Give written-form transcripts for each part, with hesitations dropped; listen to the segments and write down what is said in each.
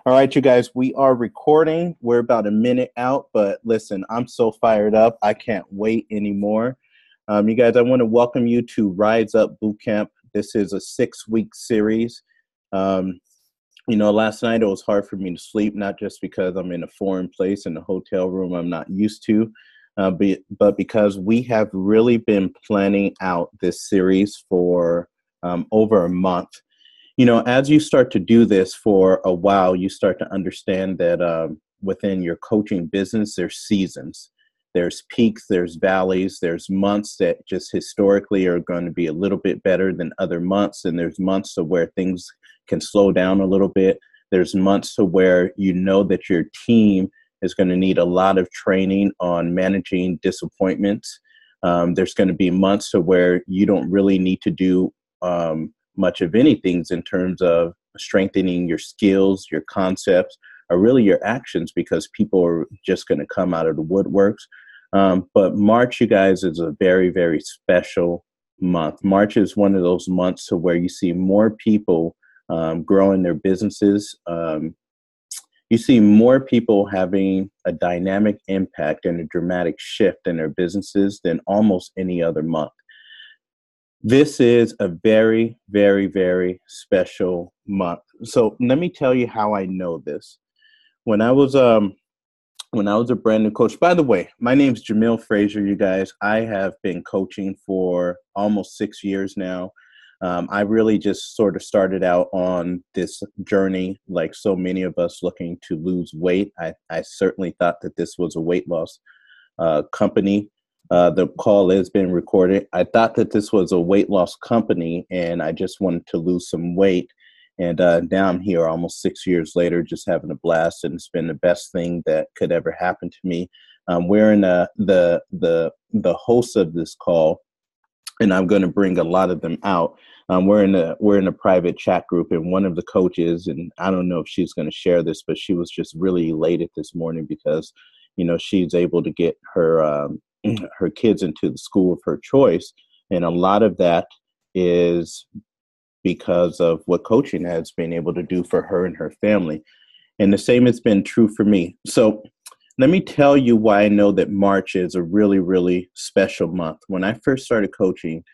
All right, you guys, we are recording. We're about a minute out, but listen, I'm so fired up. I can't wait anymore. You guys, I want to welcome you to Rise Up Bootcamp. This is a 6-week series. Um, Last night it was hard for me to sleep, not just because I'm in a foreign place in a hotel room I'm not used to, but because we have really been planning out this series for over a month. As you start to do this for a while, you start to understand that within your coaching business, there's seasons, there's peaks, there's valleys, there's months that just historically are going to be a little bit better than other months. And there's months to where things can slow down a little bit. There's months to where you know that your team is going to need a lot of training on managing disappointments. There's going to be months to where you don't really need to do much of anything in terms of strengthening your skills, your concepts, or really your actions, because people are just going to come out of the woodworks. But March, you guys, is a very, very special month. March is one of those months to where you see more people growing their businesses. You see more people having a dynamic impact and a dramatic shift in their businesses than almost any other month. This is a very, very, very special month. So let me tell you how I know this. When I was a brand new coach, by the way, my name is Jamil Frazier, you guys. I have been coaching for almost 6 years now. I really just sort of started out on this journey, like so many of us, looking to lose weight. I certainly thought that this was a weight loss company. The call is being recorded. I thought that this was a weight loss company, and I just wanted to lose some weight. And now I'm here almost 6 years later, just having a blast, and it's been the best thing that could ever happen to me. We're in the host of this call, and I'm going to bring a lot of them out. We're in a private chat group, and one of the coaches, and I don't know if she's going to share this, but she was just really elated this morning because, she's able to get her kids into the school of her choice. And a lot of that is because of what coaching has been able to do for her and her family. And the same has been true for me. So let me tell you why I know that March is a really, really special month. When I first started coaching,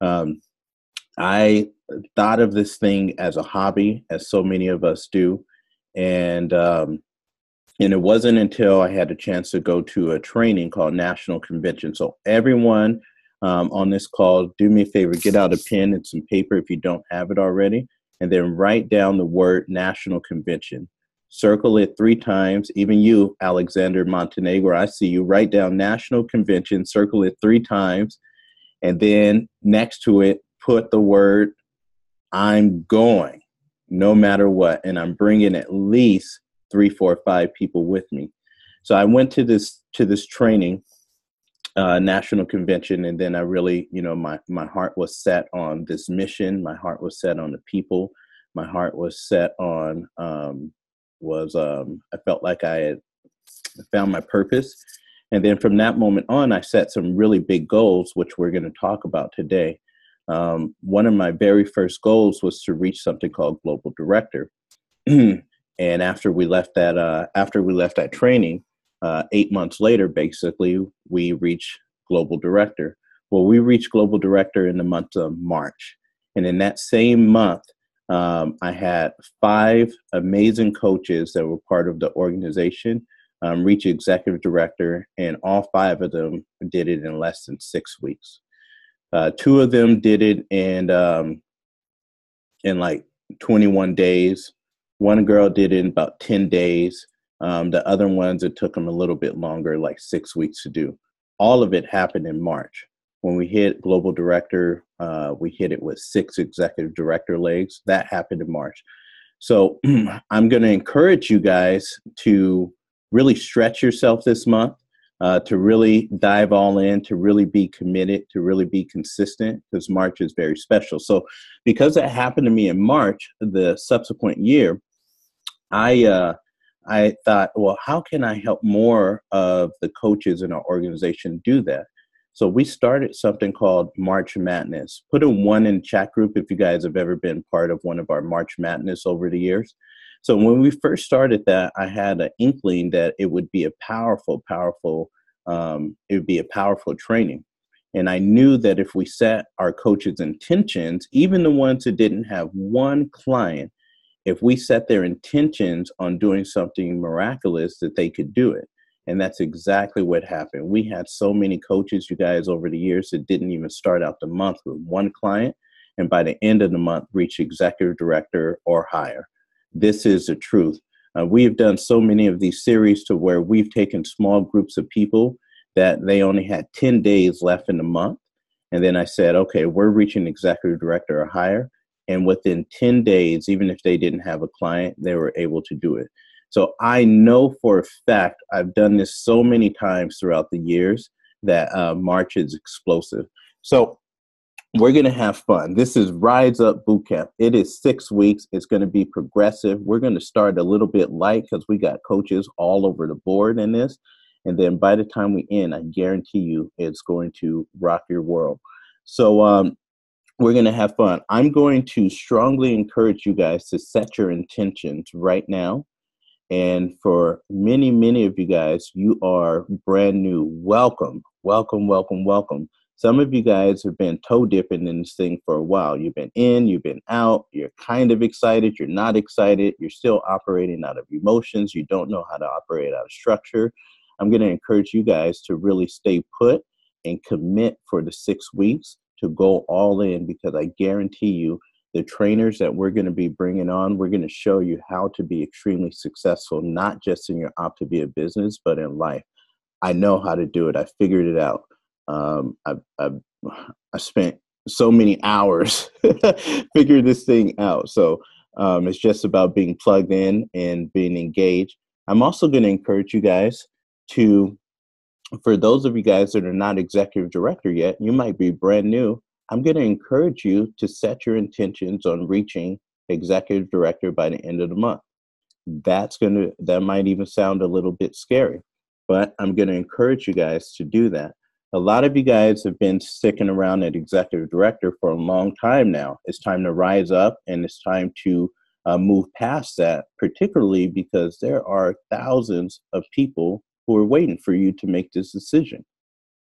I thought of this thing as a hobby, as so many of us do. And it wasn't until I had a chance to go to a training called National Convention. So everyone on this call, do me a favor, get out a pen and some paper if you don't have it already, and then write down the word National Convention. Circle it 3 times. Even you, Alexander Montenegro, I see you. Write down National Convention, circle it 3 times, and then next to it, put the word I'm going, no matter what. And I'm bringing at least 3, 4, 5 people with me. So I went to this training, National Convention, and then I really, my heart was set on this mission. My heart was set on the people. My heart was set on, I felt like I had found my purpose. And then from that moment on, I set some really big goals, which we're going to talk about today. One of my very first goals was to reach something called Global Director. And after we left that training, 8 months later, basically, we reached Global Director. Well, we reached Global Director in the month of March. And in that same month, I had 5 amazing coaches that were part of the organization reach Executive Director, and all 5 of them did it in less than 6 weeks. 2 of them did it in like 21 days. One girl did it in about 10 days. The other ones, it took them a little bit longer, like 6 weeks to do. All of it happened in March. When we hit Global Director, we hit it with 6 Executive Director legs. That happened in March. So I'm going to encourage you guys to really stretch yourself this month, to really dive all in, to really be committed, to really be consistent, because March is very special. So because that happened to me in March, the subsequent year, I thought, well, how can I help more of the coaches in our organization do that? So we started something called March Madness. Put a 1 in chat group if you guys have ever been part of one of our March Madness over the years. So when we first started that, I had an inkling that it would be a it would be a powerful training. And I knew that if we set our coaches' intentions, even the ones that didn't have one client, if we set their intentions on doing something miraculous, that they could do it. And that's exactly what happened. We had so many coaches, you guys, over the years that didn't even start out the month with one client, and by the end of the month, reach executive director or higher. This is the truth. We have done so many of these series to where we've taken small groups of people that they only had 10 days left in the month. And then I said, okay, we're reaching executive director or higher. And within 10 days, even if they didn't have a client, they were able to do it. So I know for a fact, I've done this so many times throughout the years, that March is explosive. So we're going to have fun. This is Rise Up Bootcamp. It is 6 weeks. It's going to be progressive. We're going to start a little bit light because we got coaches all over the board in this. And then by the time we end, I guarantee you it's going to rock your world. So we're going to have fun. I'm going to strongly encourage you guys to set your intentions right now. And for many, many of you guys, you are brand new. Welcome, welcome, welcome, welcome. Some of you guys have been toe dipping in this thing for a while. You've been in, you've been out, you're kind of excited, you're not excited, you're still operating out of emotions, you don't know how to operate out of structure. I'm going to encourage you guys to really stay put and commit for the 6 weeks to go all in, because I guarantee you the trainers that we're going to be bringing on, we're going to show you how to be extremely successful, not just in your Optavia business, but in life. I know how to do it. I figured it out. I spent so many hours figuring this thing out. So it's just about being plugged in and being engaged. I'm also going to encourage you guys to, for those of you guys that are not executive director yet, you might be brand new. I'm going to encourage you to set your intentions on reaching executive director by the end of the month. That might even sound a little bit scary, but I'm going to encourage you guys to do that. A lot of you guys have been sticking around at executive director for a long time now. It's time to rise up, and it's time to move past that, particularly because there are thousands of people who are waiting for you to make this decision.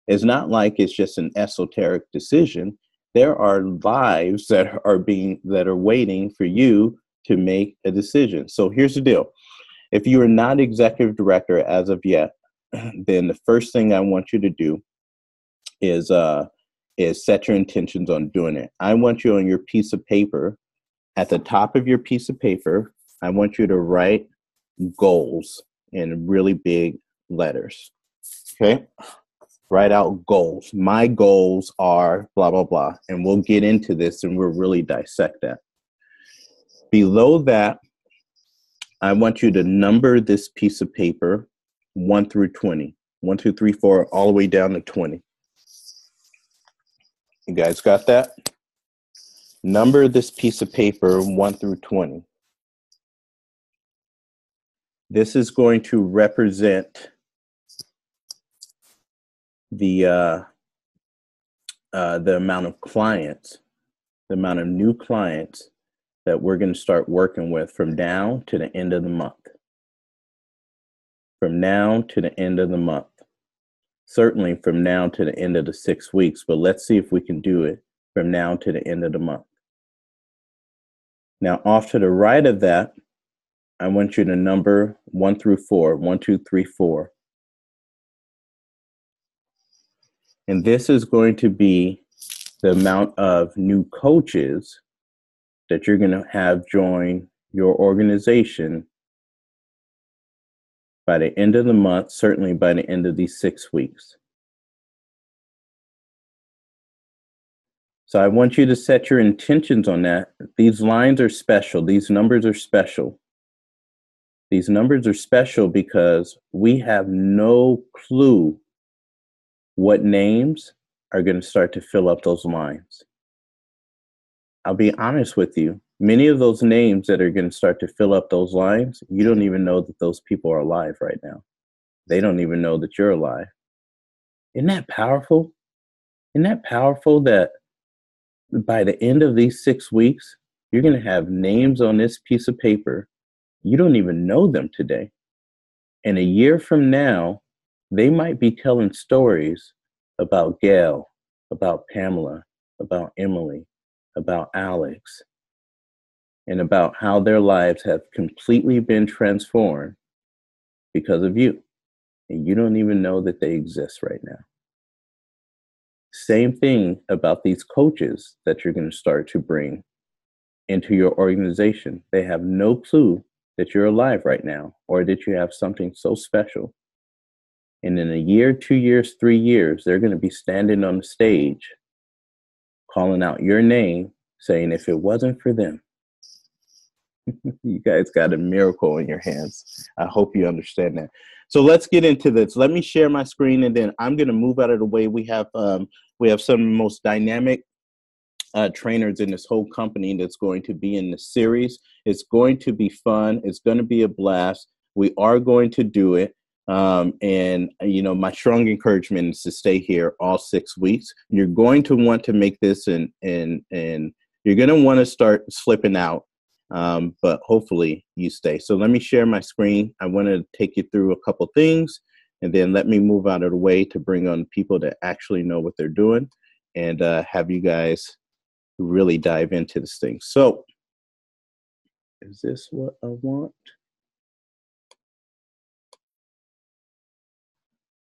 It's not like it's just an esoteric decision. There are lives that are waiting for you to make a decision. So here's the deal. If you are not executive director as of yet, then the first thing I want you to do is set your intentions on doing it. I want you on your piece of paper, at the top of your piece of paper, I want you to write goals in really big letters. Okay? Write out goals. My goals are blah, blah, blah. And we'll get into this and we'll really dissect that. Below that, I want you to number this piece of paper 1 through 20. 1, 2, 3, 4, all the way down to 20. You guys got that? Number this piece of paper 1 through 20. This is going to represent the amount of clients, the amount of new clients that we're going to start working with from now to the end of the month. From now to the end of the month. Certainly from now to the end of the 6 weeks, but let's see if we can do it from now to the end of the month. Now, off to the right of that, I want you to number 1 through 4, 1, 2, 3, 4. And this is going to be the amount of new coaches that you're going to have join your organization by the end of the month, certainly by the end of these 6 weeks. So I want you to set your intentions on that. These lines are special. These numbers are special. These numbers are special because we have no clue what names are going to start to fill up those lines. I'll be honest with you. Many of those names that are going to start to fill up those lines, you don't even know that those people are alive right now. They don't even know that you're alive. Isn't that powerful? Isn't that powerful that by the end of these 6 weeks, you're going to have names on this piece of paper You don't even know them today. And a year from now, they might be telling stories about Gail, about Pamela, about Emily, about Alex, and about how their lives have completely been transformed because of you. And you don't even know that they exist right now. Same thing about these coaches that you're going to start to bring into your organization. They have no clue that you're alive right now or that you have something so special. And in a year, 2 years, 3 years, they're going to be standing on the stage calling out your name, saying, if it wasn't for them, you guys got a miracle in your hands. I hope you understand that. So let's get into this. Let me share my screen, and then I'm going to move out of the way. We have some of the most dynamic trainers in this whole company that's going to be in the series. It's going to be fun. It's going to be a blast. We are going to do it. And, you know, my strong encouragement is to stay here all 6 weeks. You're going to want to make this and you're going to want to start slipping out. But hopefully you stay. So let me share my screen. I want to take you through a couple things, and then let me move out of the way to bring on people that actually know what they're doing, and have you guys really dive into this thing. So is this what I want?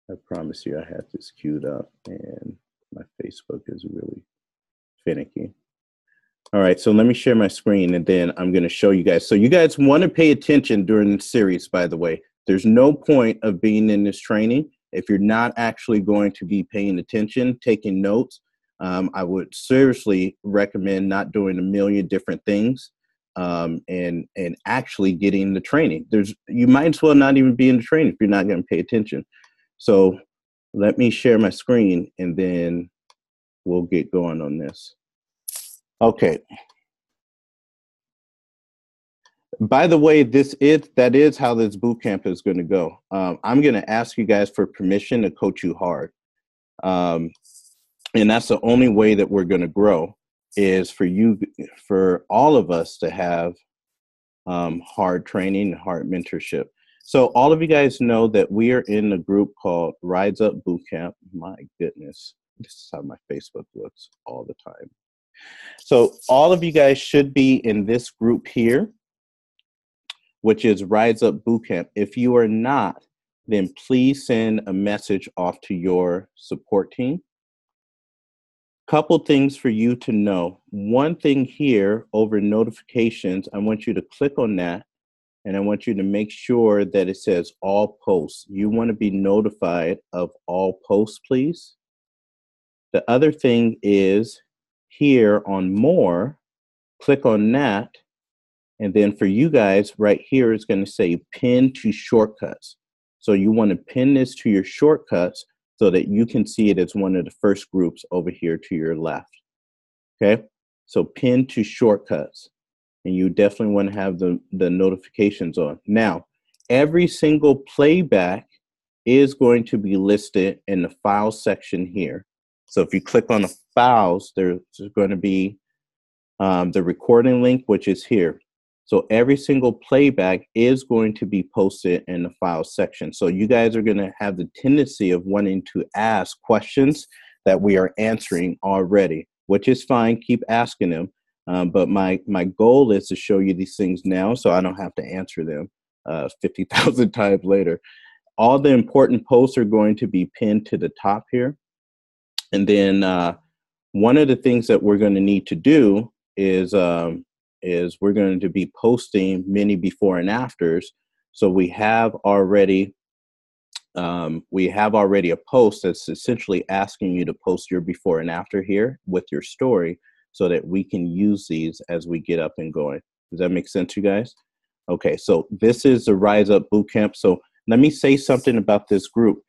I promise you I have this queued up, and my Facebook is really finicky. All right, so let me share my screen, and then I'm going to show you guys. So you guys want to pay attention during the series, by the way. There's no point of being in this training if you're not actually going to be paying attention, taking notes. I would seriously recommend not doing a million different things and actually getting the training. You might as well not even be in the training if you're not going to pay attention. So let me share my screen, and then we'll get going on this. Okay. By the way, that is how this boot camp is going to go. I'm going to ask you guys for permission to coach you hard. And that's the only way that we're going to grow, is for all of us to have hard training and hard mentorship. So all of you guys know that we are in a group called Rides Up Bootcamp. My goodness, this is how my Facebook looks all the time. So all of you guys should be in this group here, which is Rides Up Bootcamp. If you are not, then please send a message off to your support team. Couple things for you to know. One thing here over notifications, I want you to click on that, and I want you to make sure that it says all posts. You want to be notified of all posts, please. The other thing is here on more, click on that. And then for you guys right here, it's going to say pin to shortcuts. So you want to pin this to your shortcuts so that you can see it as one of the first groups over here to your left. Okay, so pin to shortcuts. And you definitely want to have the notifications on. Now, every single playback is going to be listed in the file section here. So if you click on the files, there's going to be the recording link, which is here. So every single playback is going to be posted in the file section. So you guys are going to have the tendency of wanting to ask questions that we are answering already, which is fine. Keep asking them. But my goal is to show you these things now so I don't have to answer them 50,000 times later. All the important posts are going to be pinned to the top here. And then one of the things that we're going to need to do is we're going to be posting many before and afters. So we have already a post that's essentially asking you to post your before and after here with your story so that we can use these as we get up and going. Does that make sense, you guys? Okay, so this is the Rise Up Bootcamp. So let me say something about this group.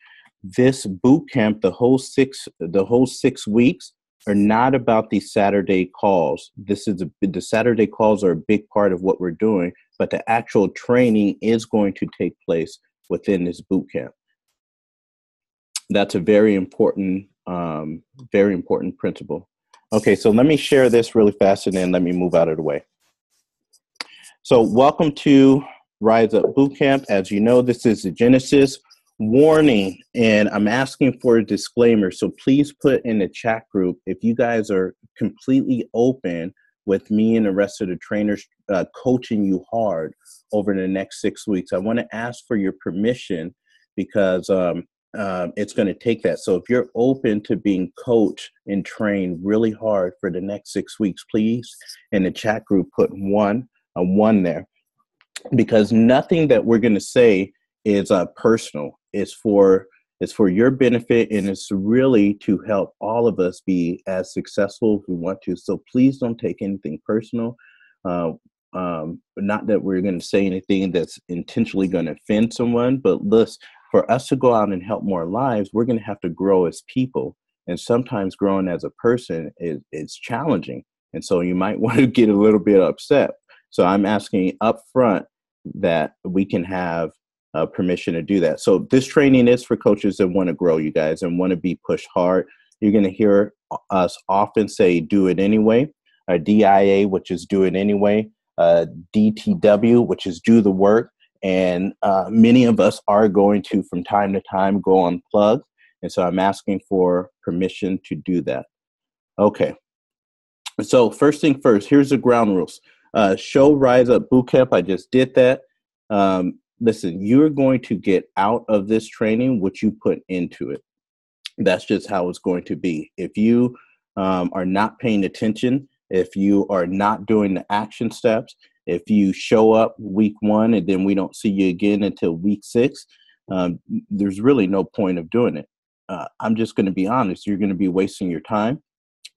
This bootcamp, the whole 6 weeks, are not about these Saturday calls. The Saturday calls are a big part of what we're doing, but the actual training is going to take place within this bootcamp. That's a very important principle. Okay, so let me share this really fast, and then let me move out of the way. So welcome to Rise Up Bootcamp. As you know, this is the Genesis warning, and I'm asking for a disclaimer. So please put in the chat group if you guys are completely open with me and the rest of the trainers coaching you hard over the next 6 weeks. I want to ask for your permission because it's going to take that. So if you're open to being coached and trained really hard for the next 6 weeks, please in the chat group put a one there, because nothing that we're going to say is personal. It's for your benefit, and it's really to help all of us be as successful as we want to. So please don't take anything personal. Not that we're going to say anything that's intentionally going to offend someone, but listen, for us to go out and help more lives, we're going to have to grow as people. And sometimes growing as a person is challenging. And so you might want to get a little bit upset. So I'm asking up front that we can have permission to do that. So this training is for coaches that want to grow, you guys, and want to be pushed hard. You're going to hear us often say, do it anyway, or DIA, which is do it anyway, DTW, which is do the work. And many of us are going to, from time to time, go unplugged. And so I'm asking for permission to do that. Okay. So first thing first, here's the ground rules. Show Rise Up Bootcamp. I just did that. Listen, you're going to get out of this training what you put into it. That's just how it's going to be. If you are not paying attention, if you are not doing the action steps, if you show up week 1 and then we don't see you again until week 6, there's really no point of doing it. I'm just going to be honest. You're going to be wasting your time,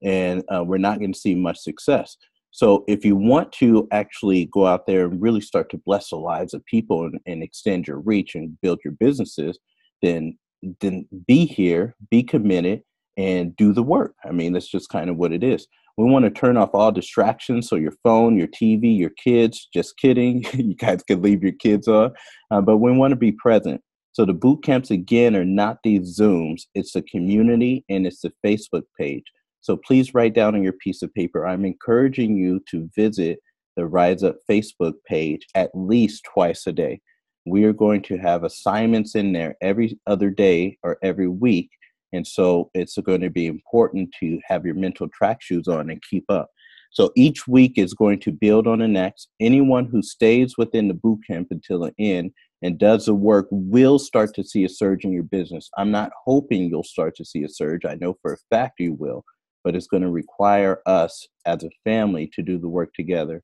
and we're not going to see much success. So if you want to actually go out there and really start to bless the lives of people and extend your reach and build your businesses, then be here, be committed, and do the work. I mean, that's just kind of what it is. We want to turn off all distractions. So your phone, your TV, your kids, just kidding. You guys can leave your kids on, but we want to be present. So the boot camps, again, are not these Zooms. It's the community, and it's the Facebook page. So please write down on your piece of paper, I'm encouraging you to visit the Rise Up Facebook page at least twice a day. We are going to have assignments in there every other day or every week. And so it's going to be important to have your mental track shoes on and keep up. So each week is going to build on the next. Anyone who stays within the boot camp until the end and does the work will start to see a surge in your business. I'm not hoping you'll start to see a surge. I know for a fact you will, but it's going to require us as a family to do the work together.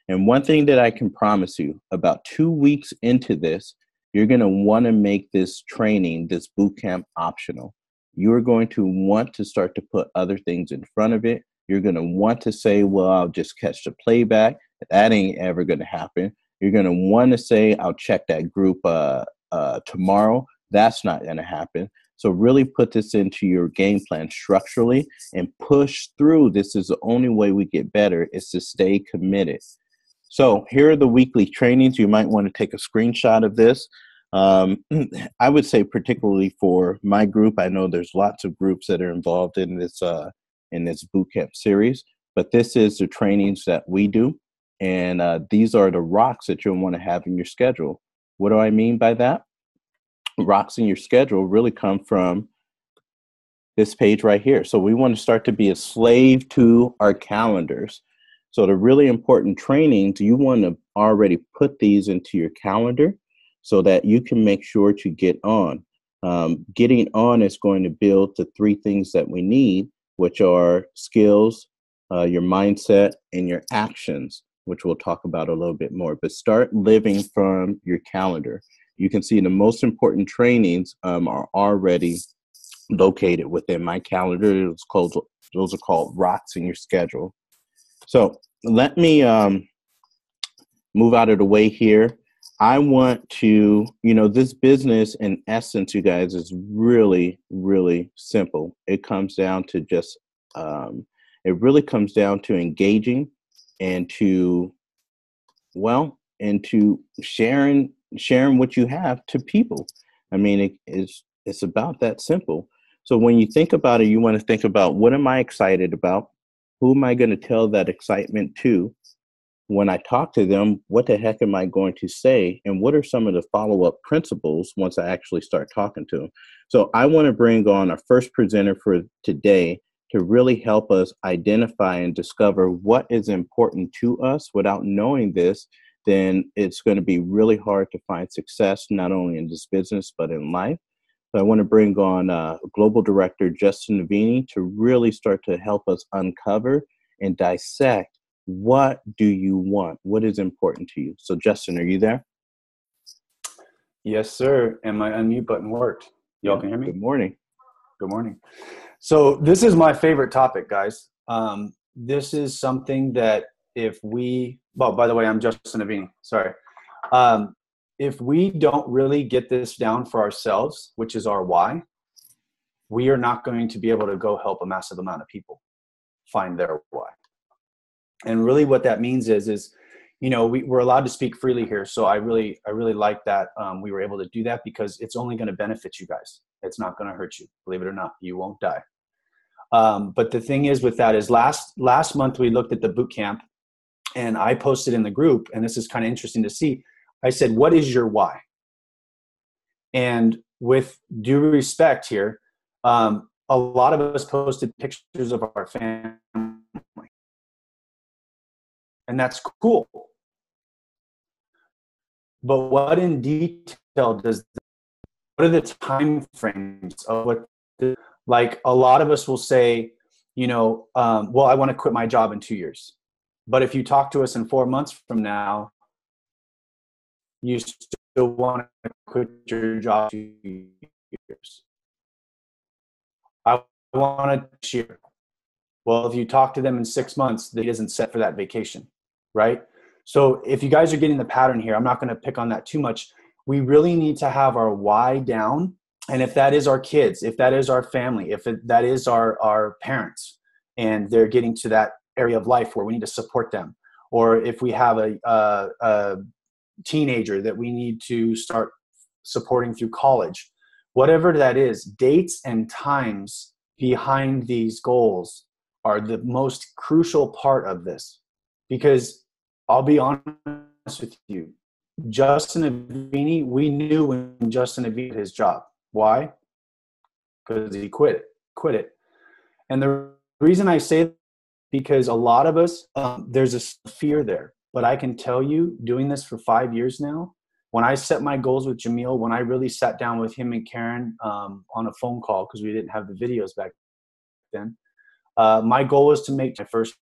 And one thing that I can promise you, about 2 weeks into this, you're going to want to make this training, this boot camp, optional. You're going to want to start to put other things in front of it. You're going to want to say, well, I'll just catch the playback. That ain't ever going to happen. You're going to want to say, I'll check that group tomorrow. That's not going to happen. So really put this into your game plan structurally and push through. This is the only way we get better, is to stay committed. So here are the weekly trainings. You might want to take a screenshot of this. I would say particularly for my group, I know there's lots of groups that are involved in this bootcamp series, but this is the trainings that we do. And these are the rocks that you'll want to have in your schedule. What do I mean by that? Rocks in your schedule really come from this page right here. So we want to start to be a slave to our calendars. So the really important trainings, you want to already put these into your calendar so that you can make sure to get on. Getting on is going to build the 3 things that we need, which are skills, your mindset, and your actions, which we'll talk about a little bit more. But start living from your calendar. You can see the most important trainings are already located within my calendar. Those are called rocks in your schedule. So let me move out of the way here. I want to, this business in essence, you guys, is really, really simple. It comes down to just, it really comes down to engaging and to sharing what you have to people. I mean, it's about that simple. So when you think about it, you want to think about, what am I excited about? Who am I going to tell that excitement to? when I talk to them, what the heck am I going to say? And what are some of the follow-up principles once I actually start talking to them? So I want to bring on our first presenter for today to really help us identify and discover what is important to us. Without knowing this, then it's going to be really hard to find success, not only in this business, but in life. So I want to bring on Global Director Justin Navini to really start to help us uncover and dissect, what do you want? What is important to you? So Justin, are you there? Yes, sir. And my unmute button worked. Y'all can hear me? Good morning. Good morning. So this is my favorite topic, guys. This is something that well, by the way, I'm Justin Navini. Sorry. If we don't really get this down for ourselves, which is our why, we are not going to be able to go help a massive amount of people find their why. And really what that means is, we're allowed to speak freely here. So I really like that we were able to do that, because it's only going to benefit you guys. It's not going to hurt you. Believe it or not, you won't die. But the thing is with that is last month we looked at the boot camp, and I posted in the group, and this is kind of interesting to see. I said, what is your why? And with due respect here, a lot of us posted pictures of our family. And that's cool. But what in detail what are the time frames of what, like a lot of us will say, well, I want to quit my job in 2 years. But if you talk to us in 4 months from now, you still want to quit your job 2 years. I want to cheer. Well, if you talk to them in 6 months, they isn't set for that vacation, right? So if you guys are getting the pattern here, I'm not going to pick on that too much. We really need to have our why down. And if that is our kids, if that is our family, if that is our parents, and they're getting to that area of life where we need to support them, or if we have a teenager that we need to start supporting through college, whatever that is, dates and times behind these goals are the most crucial part of this. Because I'll be honest with you, Justin Navini, we knew when Justin Navini did his job. Why? Because he quit it. And the reason I say that, because a lot of us, there's a fear there. But I can tell you, doing this for 5 years now, when I set my goals with Jamil, when I really sat down with him and Karen on a phone call, because we didn't have the videos back then, my goal was to make my first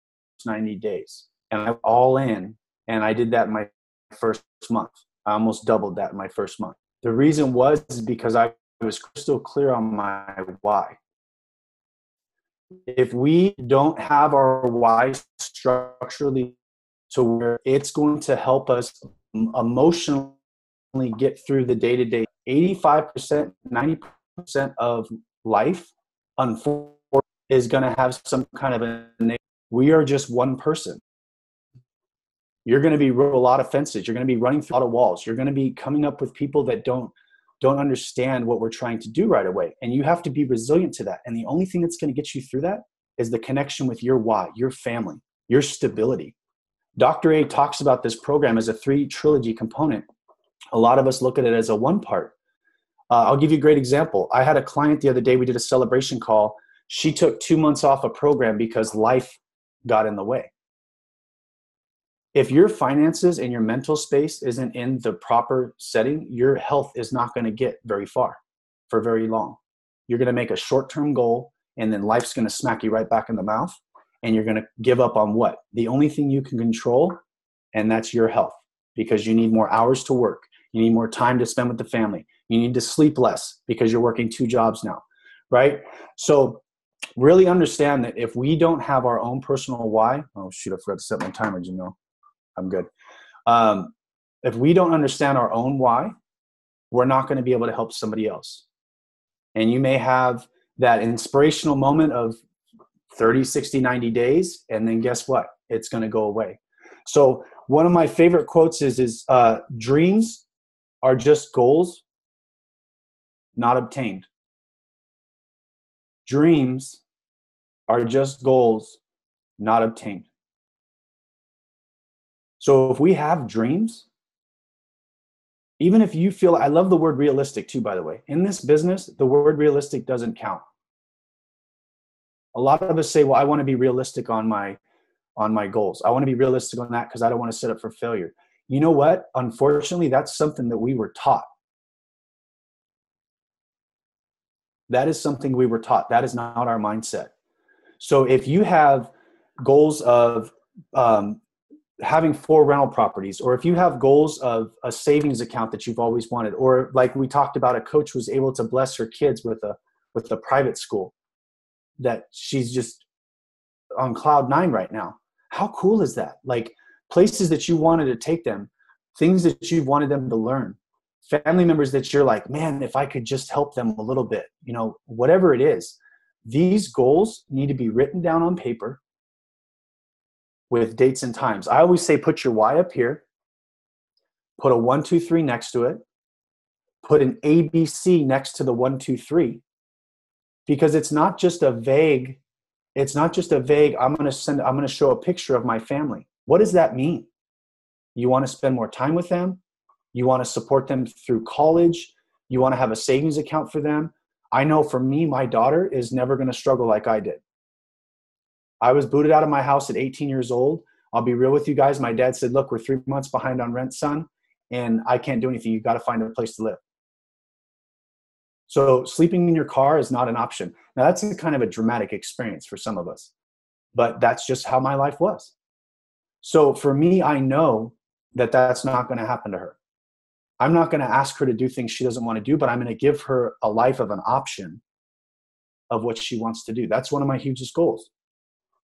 90 days. And I was all in, and I did that in my first month. I almost doubled that in my first month. The reason was because I was crystal clear on my why. If we don't have our why structurally to where it's going to help us emotionally get through the day-to-day, 85%, 90% of life, unfortunately, is going to have some kind of a we are just one person. You're going to be a lot of fences. You're going to be running through a lot of walls. You're going to be coming up with people that don't understand what we're trying to do right away. And you have to be resilient to that. And the only thing that's going to get you through that is the connection with your why, your family, your stability. Dr. A talks about this program as a 3 trilogy component. A lot of us look at it as a 1 part. I'll give you a great example. I had a client the other day, we did a celebration call. She took 2 months off a program because life got in the way. If your finances and your mental space isn't in the proper setting, your health is not going to get very far for very long. You're going to make a short-term goal, and then life's going to smack you right back in the mouth, and you're going to give up on what? The only thing you can control, and that's your health, because you need more hours to work. You need more time to spend with the family. You need to sleep less because you're working 2 jobs now, right? So really understand that if we don't have our own personal why, oh shoot, I forgot to set my timer, you know. I'm good. If we don't understand our own why, we're not going to be able to help somebody else. And you may have that inspirational moment of 30, 60, 90 days, and then guess what? It's going to go away. So one of my favorite quotes is dreams are just goals not obtained. Dreams are just goals not obtained. So if we have dreams, even if you feel, I love the word realistic too, by the way. In this business, the word realistic doesn't count. A lot of us say, well, I want to be realistic on my goals. I want to be realistic on that because I don't want to set up for failure. You know what? Unfortunately, that's something that we were taught. That is something we were taught. That is not our mindset. So if you have goals of having 4 rental properties, or if you have goals of a savings account that you've always wanted, or like we talked about, a coach was able to bless her kids with a private school that she's just on cloud 9 right now. How cool is that? Like, places that you wanted to take them, things that you wanted them to learn, family members that you're like, man, if I could just help them a little bit, whatever it is. These goals need to be written down on paper with dates and times. I always say, put your why up here, put a 1, 2, 3 next to it, put an ABC next to the 1, 2, 3, because it's not just a vague, I'm going to show a picture of my family. What does that mean? You want to spend more time with them? You want to support them through college? You want to have a savings account for them? I know for me, my daughter is never going to struggle like I did. I was booted out of my house at 18 years old. I'll be real with you guys. My dad said, look, we're 3 months behind on rent, son, and I can't do anything. You've got to find a place to live. So sleeping in your car is not an option. Now, that's a kind of a dramatic experience for some of us, but that's just how my life was. So for me, I know that that's not going to happen to her. I'm not going to ask her to do things she doesn't want to do, but I'm going to give her a life of an option of what she wants to do. That's one of my hugest goals.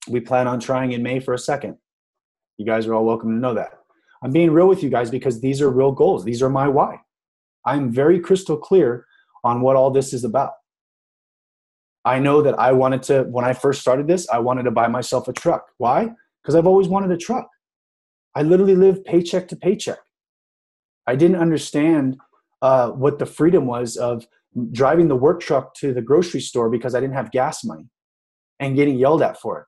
We plan on trying in May for a second. You guys are all welcome to know that. I'm being real with you guys because these are real goals. These are my why. I'm very crystal clear on what all this is about. I know that when I first started this, I wanted to buy myself a truck. Why? Because I've always wanted a truck. I literally lived paycheck to paycheck. I didn't understand what the freedom was of driving the work truck to the grocery store because I didn't have gas money and getting yelled at for it,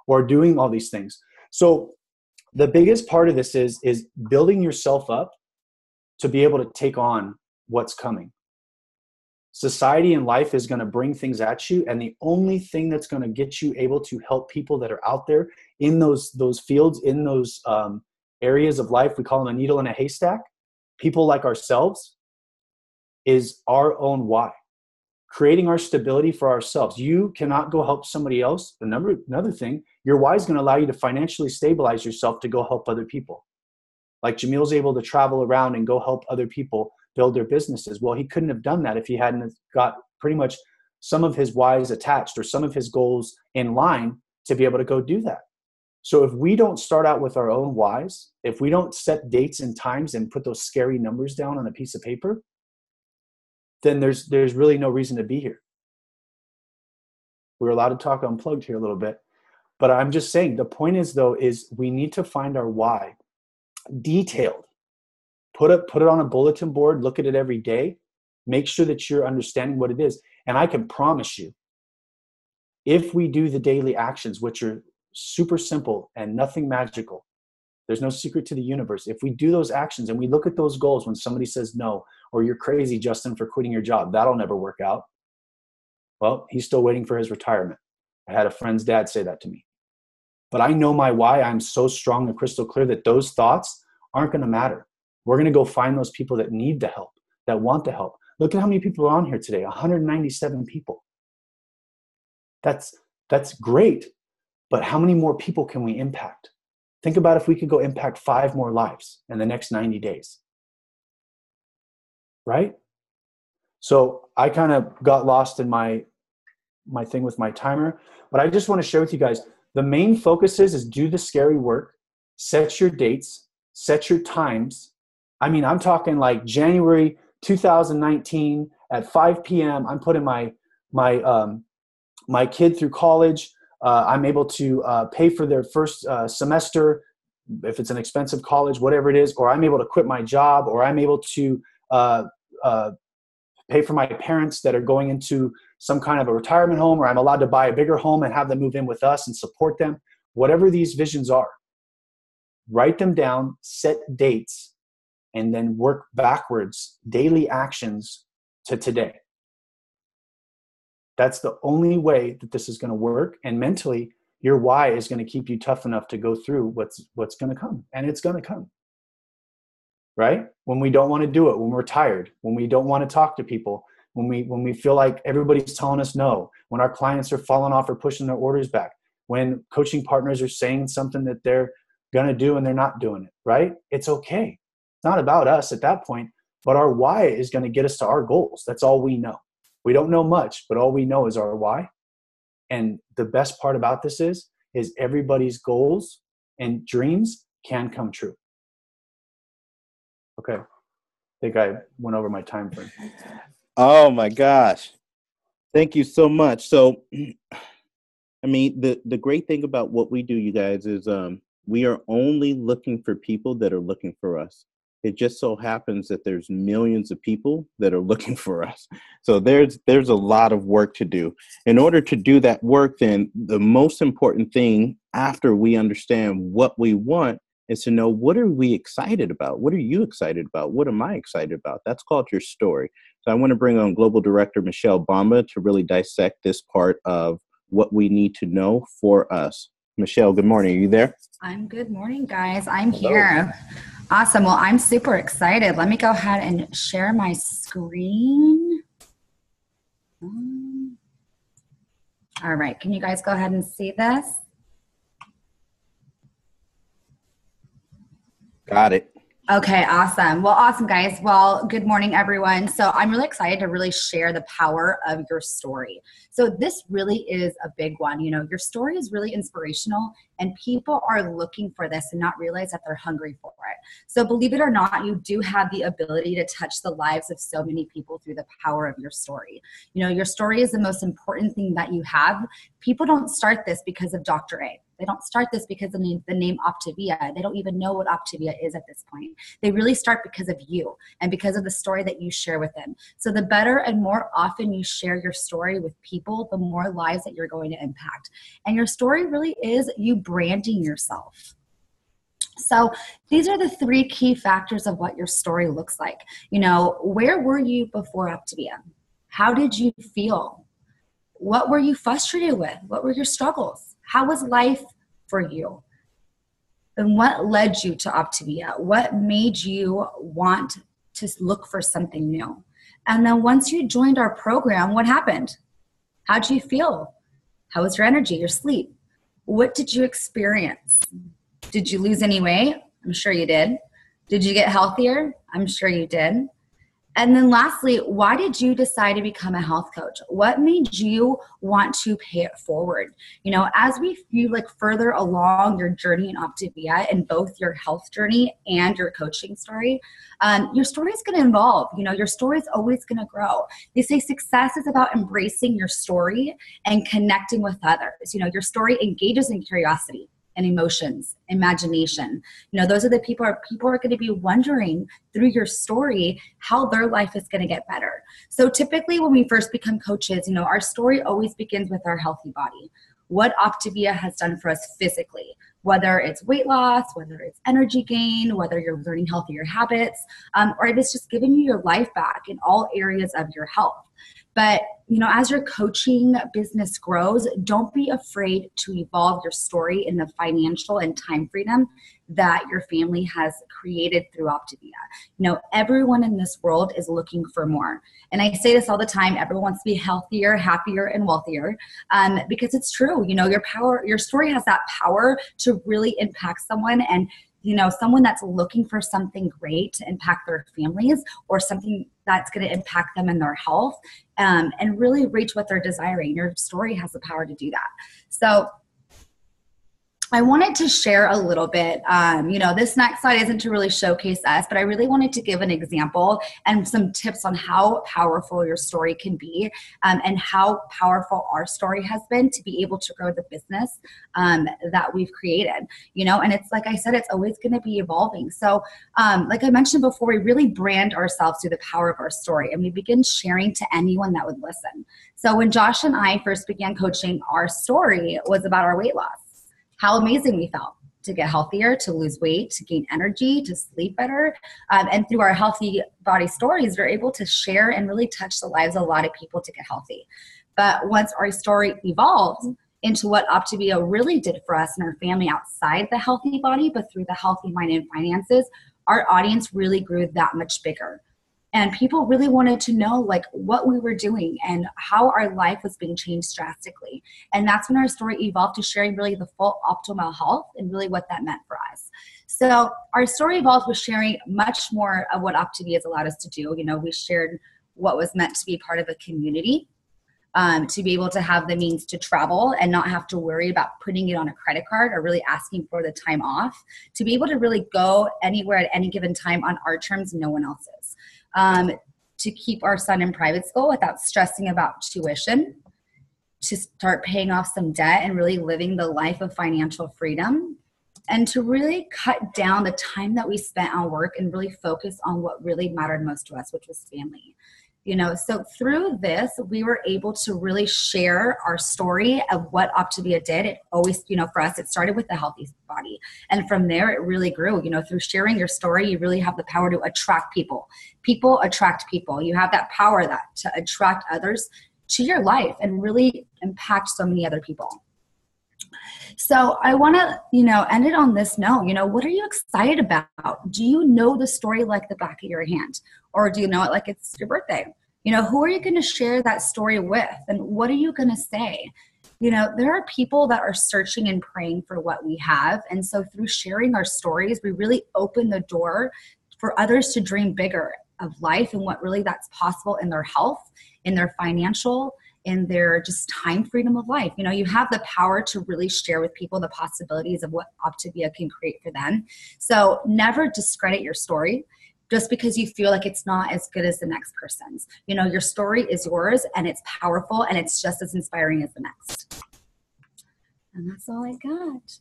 or doing all these things. So the biggest part of this is building yourself up to be able to take on what's coming. Society and life is going to bring things at you, and the only thing that's going to get you able to help people that are out there in those fields, in those areas of life, we call them a needle in a haystack, people like ourselves, is our own why. Creating our stability for ourselves. You cannot go help somebody else. Another thing, your why is going to allow you to financially stabilize yourself to go help other people. Like Jamil's able to travel around and go help other people build their businesses. Well, he couldn't have done that if he hadn't got pretty much some of his whys attached or some of his goals in line to be able to go do that. So if we don't start out with our own whys, if we don't set dates and times and put those scary numbers down on a piece of paper, then there's really no reason to be here. We're allowed to talk unplugged here a little bit, but I'm just saying the point is we need to find our why detailed. Put it on a bulletin board, look at it every day, make sure that you're understanding what it is. And I can promise you, if we do the daily actions, which are super simple and nothing magical, there's no secret to the universe. If we do those actions and we look at those goals when somebody says no, or you're crazy, Justin, for quitting your job, that'll never work out. Well, he's still waiting for his retirement. I had a friend's dad say that to me. But I know my why. I'm so strong and crystal clear that those thoughts aren't going to matter. We're going to go find those people that need the help, that want the help. Look at how many people are on here today, 197 people. That's great, but how many more people can we impact? Think about if we could go impact 5 more lives in the next 90 days. Right? So I kind of got lost in my thing with my timer, but I just want to share with you guys, the main focus is do the scary work, set your dates, set your times. I mean, I'm talking like January 2019 at 5 p.m. I'm putting my kid through college. I'm able to pay for their first semester, if it's an expensive college, whatever it is, or I'm able to quit my job, or I'm able to pay for my parents that are going into some kind of a retirement home, or I'm allowed to buy a bigger home and have them move in with us and support them. Whatever these visions are, write them down, set dates, and then work backwards, daily actions to today. That's the only way that this is going to work. And mentally, your why is going to keep you tough enough to go through what's going to come. And it's going to come. Right? When we don't want to do it, when we're tired, when we don't want to talk to people, when we feel like everybody's telling us no, when our clients are falling off or pushing their orders back, when coaching partners are saying something that they're going to do and they're not doing it, right? It's okay. It's not about us at that point, but our why is going to get us to our goals. That's all we know. We don't know much, but all we know is our why. And the best part about this is everybody's goals and dreams can come true. Okay. I think I went over my time frame. Oh my gosh. Thank you so much. So, I mean, the great thing about what we do, you guys, is we are only looking for people that are looking for us. It just so happens that there's millions of people that are looking for us. So there's a lot of work to do. In order to do that work, then the most important thing after we understand what we want is to know, what are we excited about? What are you excited about? What am I excited about? That's called your story. So I want to bring on Global Director Michelle Bamba to really dissect this part of what we need to know for us. Michelle, good morning. Are you there? I'm good morning, guys. I'm here. Awesome. Well, I'm super excited. Let me go ahead and share my screen. All right. Can you guys go ahead and see this? Got it. Okay, awesome. Well, awesome, guys. Well, good morning, everyone. So I'm really excited to really share the power of your story. So this really is a big one. You know, your story is really inspirational, and people are looking for this and not realize that they're hungry for it. So believe it or not, you do have the ability to touch the lives of so many people through the power of your story. You know, your story is the most important thing that you have. People don't start this because of Dr. A. They don't start this because of the name Optavia. They don't even know what Optavia is at this point. They really start because of you and because of the story that you share with them. So the better and more often you share your story with people, the more lives that you're going to impact. And your story really is you branding yourself. So these are the three key factors of what your story looks like. You know, where were you before Optavia? How did you feel? What were you frustrated with? What were your struggles? How was life for you? And what led you to Optavia? What made you want to look for something new? And then once you joined our program, what happened? How did you feel? How was your energy, your sleep? What did you experience? Did you lose any weight? I'm sure you did. Did you get healthier? I'm sure you did. And then lastly, why did you decide to become a health coach? What made you want to pay it forward? You know, as you like further along your journey in Optavia, in both your health journey and your coaching story, your story is going to evolve. You know, your story is always going to grow. They say success is about embracing your story and connecting with others. You know, your story engages in curiosity and emotions, imagination. You know, those are the people are going to be wondering through your story how their life is going to get better. So typically when we first become coaches, you know, our story always begins with our healthy body. What Optavia has done for us physically, whether it's weight loss, whether it's energy gain, whether you're learning healthier habits, or if it's just giving you your life back in all areas of your health. But, you know, as your coaching business grows, don't be afraid to evolve your story in the financial and time freedom that your family has created through Optavia. You know, everyone in this world is looking for more. And I say this all the time, everyone wants to be healthier, happier, and wealthier, because it's true. You know, your story has that power to really impact someone, and you know, someone that's looking for something great to impact their families or something that's going to impact them in their health, and really reach what they're desiring. Your story has the power to do that. So I wanted to share a little bit, you know, this next slide isn't to really showcase us, but I really wanted to give an example and some tips on how powerful your story can be, and how powerful our story has been to be able to grow the business that we've created, you know, and it's like I said, it's always going to be evolving. So like I mentioned before, we really brand ourselves through the power of our story, and we begin sharing to anyone that would listen. So when Josh and I first began coaching, our story was about our weight loss. How amazing we felt. to get healthier, to lose weight, to gain energy, to sleep better. And through our healthy body stories, we're able to share and really touch the lives of a lot of people to get healthy. But once our story evolved into what Optavia really did for us and our family outside the healthy body, but through the healthy mind and finances, our audience really grew that much bigger. And people really wanted to know like what we were doing and how our life was being changed drastically. And that's when our story evolved to sharing really the full optimal health and really what that meant for us. So our story evolved with sharing much more of what Optavia has allowed us to do. You know, we shared what was meant to be part of a community, to be able to have the means to travel and not have to worry about putting it on a credit card or really asking for the time off, to be able to really go anywhere at any given time on our terms, no one else's. To keep our son in private school without stressing about tuition, to start paying off some debt and really living the life of financial freedom, and to really cut down the time that we spent on work and really focus on what really mattered most to us, which was family. You know, so through this, we were able to really share our story of what Optavia did. It always, you know, for us, it started with the healthy body. And from there, it really grew. You know, through sharing your story, you really have the power to attract people. People attract people. You have that power to attract others to your life and really impact so many other people. So I want to, you know, end it on this note. You know, what are you excited about? Do you know the story like the back of your hand? Or do you know it like it's your birthday? You know, who are you going to share that story with? And what are you going to say? You know, there are people that are searching and praying for what we have. And so through sharing our stories, we really open the door for others to dream bigger of life and what really that's possible in their health, in their financial, in their just time freedom of life. You know, you have the power to really share with people the possibilities of what Optavia can create for them. So never discredit your story just because you feel like it's not as good as the next person's. You know, your story is yours and it's powerful and it's just as inspiring as the next. And that's all I got.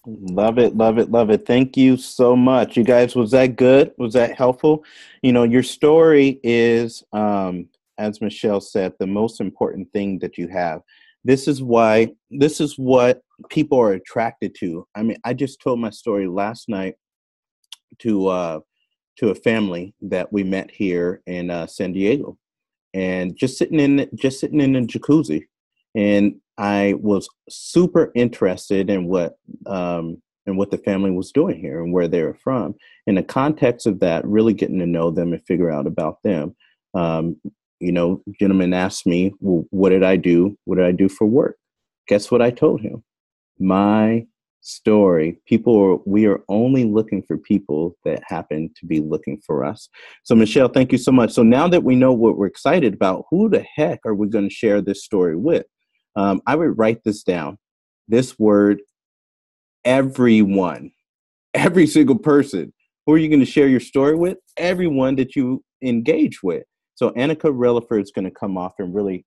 Love it, love it, love it. Thank you so much. You guys, was that good? Was that helpful? You know, your story is, as Michelle said, the most important thing that you have. This is what people are attracted to. I mean, I just told my story last night to a family that we met here in San Diego, and just sitting in a jacuzzi, and I was super interested in what the family was doing here and where they were from. In the context of that, really getting to know them and figure out about them. You know, gentleman asked me, well, what did I do? What did I do for work? Guess what I told him? My story. We are only looking for people that happen to be looking for us. So Michelle, thank you so much. So now that we know what we're excited about, who the heck are we going to share this story with? I would write this down. This word, everyone, every single person. Who are you going to share your story with? Everyone that you engage with. So Annika Relaford is going to come off and really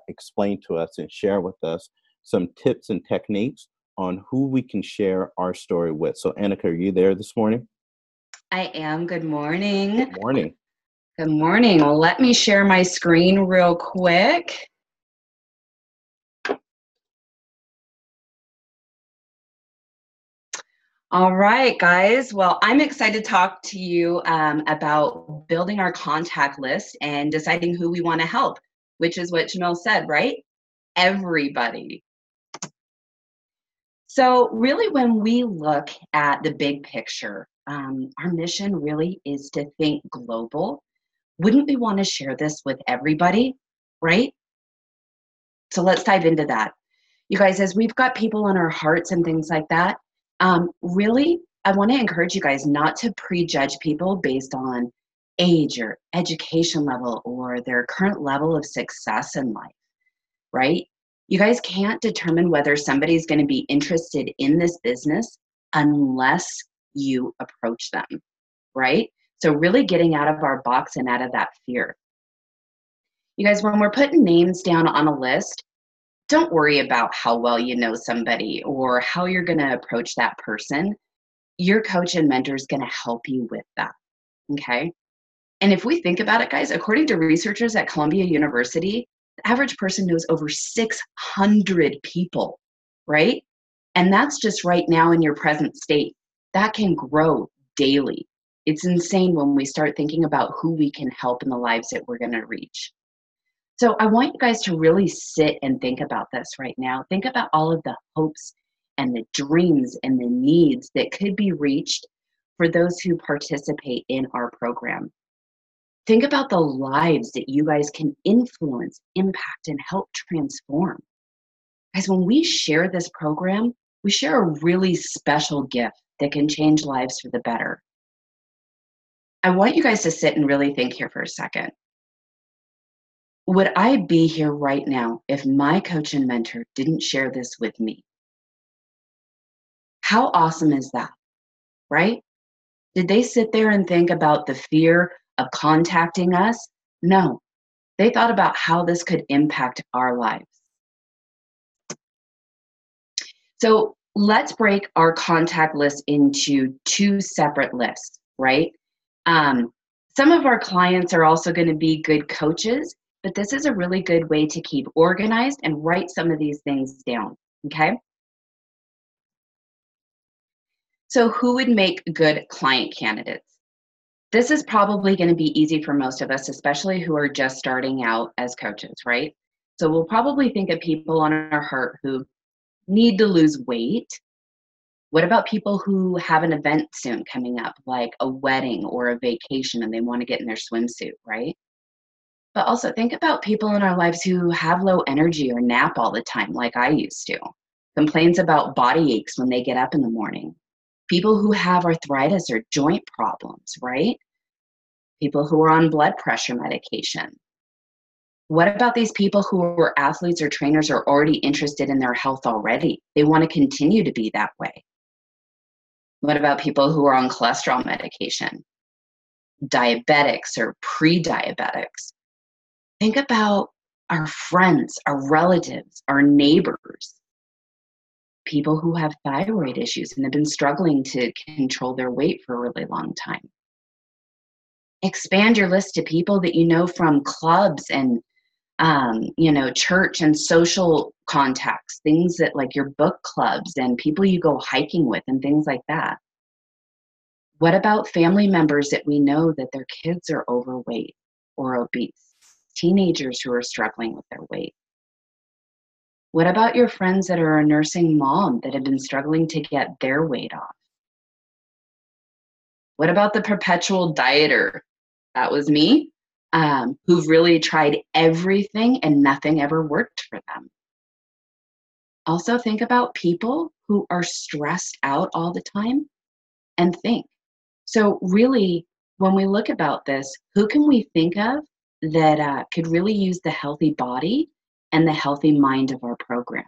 explain to us and share with us some tips and techniques on who we can share our story with. So Annika, are you there this morning? I am. Good morning. Good morning. Good morning. Well, let me share my screen real quick. All right, guys. Well, I'm excited to talk to you about building our contact list and deciding who we want to help, which is what Jamil said, right? Everybody. So really, when we look at the big picture, our mission really is to think global. Wouldn't we want to share this with everybody, right? So let's dive into that. You guys, as we've got people on our hearts and things like that, really, I want to encourage you guys not to prejudge people based on age or education level or their current level of success in life, right? You guys can't determine whether somebody's going to be interested in this business unless you approach them, right? So really getting out of our box and out of that fear. You guys, when we're putting names down on a list, don't worry about how well you know somebody or how you're going to approach that person. Your coach and mentor is going to help you with that, okay? And if we think about it, guys, according to researchers at Columbia University, the average person knows over 600 people, right? And that's just right now in your present state. That can grow daily. It's insane when we start thinking about who we can help in the lives that we're going to reach. So I want you guys to really sit and think about this right now. Think about all of the hopes and the dreams and the needs that could be reached for those who participate in our program. Think about the lives that you guys can influence, impact, and help transform. Guys, when we share this program, we share a really special gift that can change lives for the better. I want you guys to sit and really think here for a second. Would I be here right now if my coach and mentor didn't share this with me? How awesome is that, right? Did they sit there and think about the fear of contacting us? No, they thought about how this could impact our lives. So let's break our contact list into two separate lists, right? Some of our clients are also going to be good coaches, but this is a really good way to keep organized and write some of these things down, okay? So who would make good client candidates? This is probably going to be easy for most of us, especially who are just starting out as coaches, right? So we'll probably think of people on our heart who need to lose weight. What about people who have an event soon coming up, like a wedding or a vacation, and they want to get in their swimsuit, right? But also think about people in our lives who have low energy or nap all the time, like I used to. Complains about body aches when they get up in the morning. People who have arthritis or joint problems, right? People who are on blood pressure medication. What about these people who are athletes or trainers are already interested in their health already? They want to continue to be that way. What about people who are on cholesterol medication? Diabetics or pre-diabetics? Think about our friends, our relatives, our neighbors. People who have thyroid issues and have been struggling to control their weight for a really long time. Expand your list to people that you know from clubs and church and social contacts, things that like your book clubs and people you go hiking with and things like that. What about family members that we know that their kids are overweight or obese? Teenagers who are struggling with their weight? What about your friends that are a nursing mom that have been struggling to get their weight off? What about the perpetual dieter? That was me, who've really tried everything and nothing ever worked for them. Also think about people who are stressed out all the time and think. So really, when we look about this, who can we think of that could really use the healthy body and the healthy mind of our program?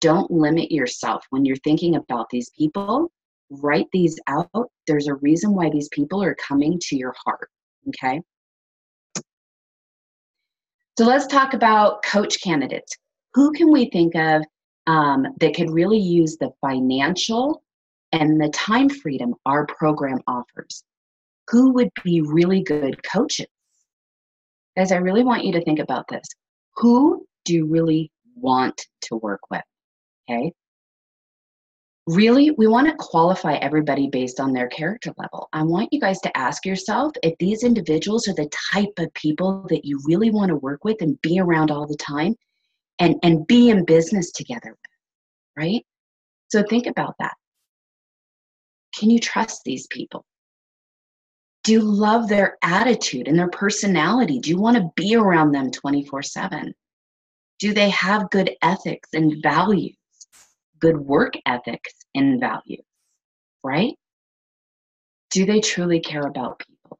Don't limit yourself when you're thinking about these people. Write these out. There's a reason why these people are coming to your heart, okay? So let's talk about coach candidates. Who can we think of that could really use the financial and the time freedom our program offers? Who would be really good coaches? Guys, I really want you to think about this. Who do you really want to work with, okay? Really, we want to qualify everybody based on their character level. I want you guys to ask yourself if these individuals are the type of people that you really want to work with and be around all the time and be in business together with, right? So think about that. Can you trust these people? Do you love their attitude and their personality? Do you want to be around them 24/7? Do they have good ethics and values? Good work ethics and values, right? Do they truly care about people?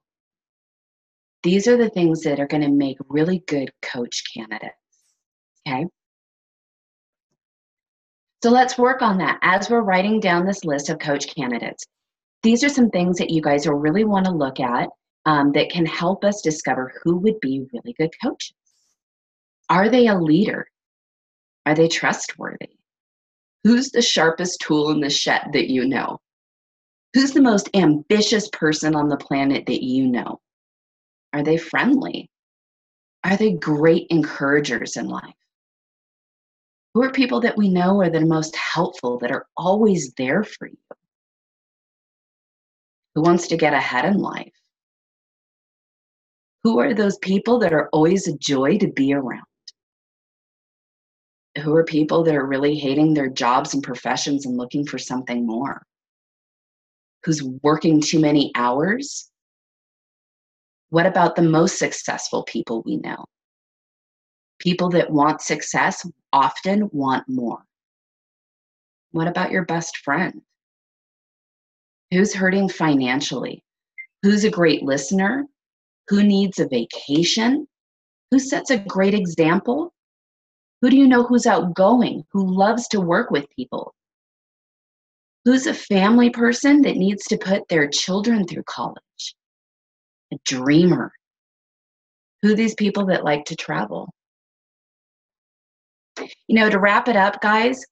These are the things that are going to make really good coach candidates, okay? So let's work on that as we're writing down this list of coach candidates. These are some things that you guys will really want to look at that can help us discover who would be really good coaches. Are they a leader? Are they trustworthy? Who's the sharpest tool in the shed that you know? Who's the most ambitious person on the planet that you know? Are they friendly? Are they great encouragers in life? Who are people that we know are the most helpful, that are always there for you? Who wants to get ahead in life? Who are those people that are always a joy to be around? Who are people that are really hating their jobs and professions and looking for something more? Who's working too many hours? What about the most successful people we know? People that want success often want more. What about your best friend? Who's hurting financially? Who's a great listener? Who needs a vacation? Who sets a great example? Who do you know who's outgoing, who loves to work with people? Who's a family person that needs to put their children through college? A dreamer. Who are these people that like to travel? You know, to wrap it up, guys,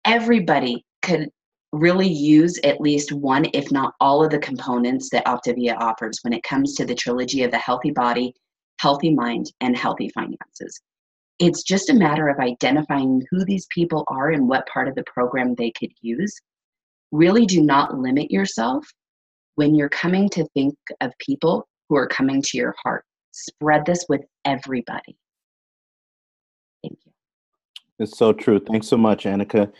everybody could really use at least one, if not all, of the components that Optavia offers when it comes to the trilogy of the healthy body, healthy mind, and healthy finances. It's just a matter of identifying who these people are and what part of the program they could use. Really do not limit yourself when you're coming to think of people who are coming to your heart. Spread this with everybody. Thank you. It's so true. Thanks so much, Annika.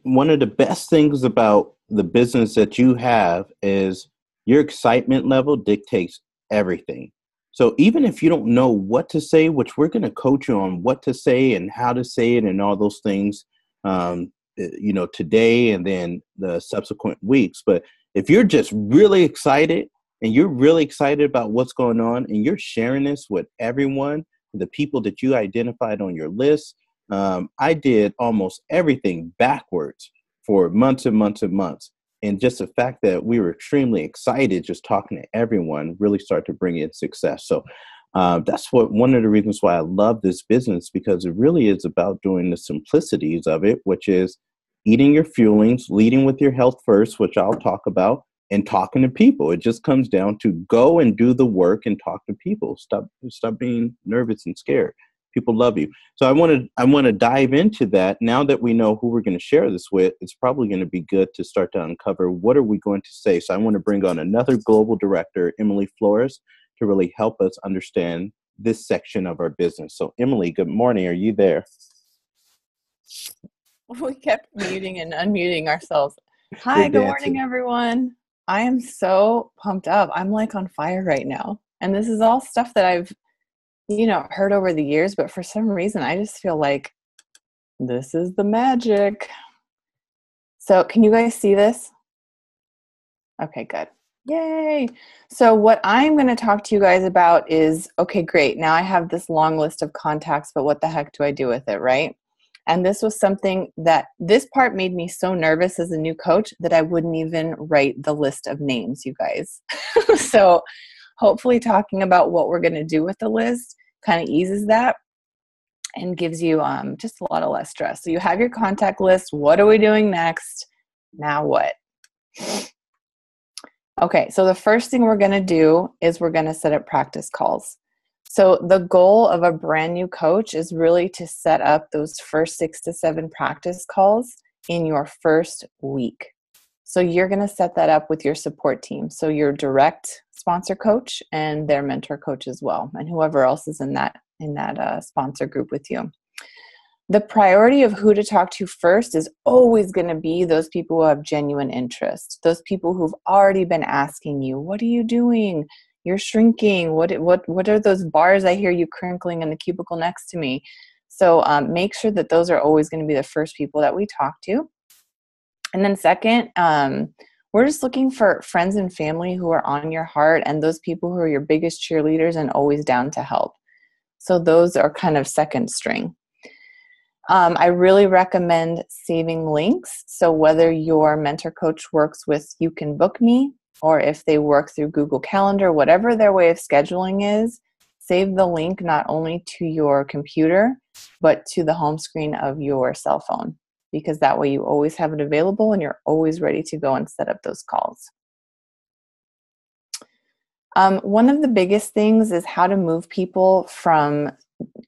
One of the best things about the business that you have is your excitement level dictates everything. So even if you don't know what to say, which we're going to coach you on what to say and how to say it and all those things, today and then the subsequent weeks. But if you're just really excited and you're really excited about what's going on and you're sharing this with everyone, the people that you identified on your list, I did almost everything backwards for months and months and months. And just the fact that we were extremely excited just talking to everyone really started to bring in success. So that's one of the reasons why I love this business, because it really is about doing the simplicities of it, which is eating your fuelings, leading with your health first, which I'll talk about, and talking to people. It just comes down to go and do the work and talk to people. Stop being nervous and scared. People love you. So I want to dive into that. Now that we know who we're going to share this with, it's probably going to be good to start to uncover what are we going to say. So I want to bring on another global director, Emily Flores, to really help us understand this section of our business. So Emily, good morning. Are you there? We kept muting and unmuting ourselves. Hi, good morning, everyone. I am so pumped up. I'm like on fire right now. And this is all stuff that I've heard over the years, but for some reason, I just feel like this is the magic. So can you guys see this? Okay, good. Yay. So what I'm going to talk to you guys about is, okay, great. Now I have this long list of contacts, but what the heck do I do with it, right? And this was something that this part made me so nervous as a new coach that I wouldn't even write the list of names, you guys. So hopefully talking about what we're going to do with the list kind of eases that and gives you just a lot of less stress. So you have your contact list. What are we doing next? Now what? Okay, so the first thing we're going to do is we're going to set up practice calls. So the goal of a brand new coach is really to set up those first 6 to 7 practice calls in your first week. So you're going to set that up with your support team. So your direct sponsor coach and their mentor coach as well, and whoever else is in that sponsor group with you. The priority of who to talk to first is always going to be those people who have genuine interest, those people who've already been asking you, what are you doing? You're shrinking. What are those bars I hear you crinkling in the cubicle next to me? So make sure that those are always going to be the first people that we talk to. And then second, we're just looking for friends and family who are on your heart and those people who are your biggest cheerleaders and always down to help. So those are kind of second string. I really recommend saving links. So whether your mentor coach works with You Can Book Me, or if they work through Google Calendar, whatever their way of scheduling is, save the link not only to your computer, but to the home screen of your cell phone, because that way you always have it available and you're always ready to go and set up those calls. One of the biggest things is how to move people from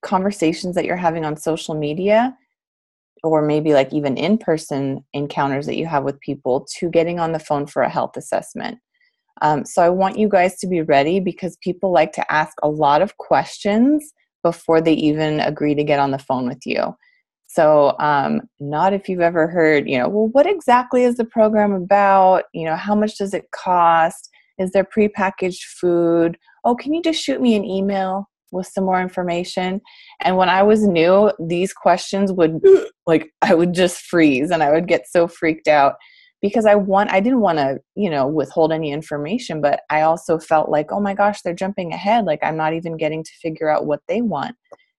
conversations that you're having on social media, or maybe like even in-person encounters that you have with people, to getting on the phone for a health assessment. So I want you guys to be ready, because people like to ask a lot of questions before they even agree to get on the phone with you. So not if you've ever heard, well, what exactly is the program about? How much does it cost? Is there prepackaged food? Oh, can you just shoot me an email with some more information? And when I was new, these questions would, I would just freeze and I would get so freaked out, because I didn't want to, withhold any information, but I also felt like, oh my gosh, they're jumping ahead. Like, I'm not even getting to figure out what they want,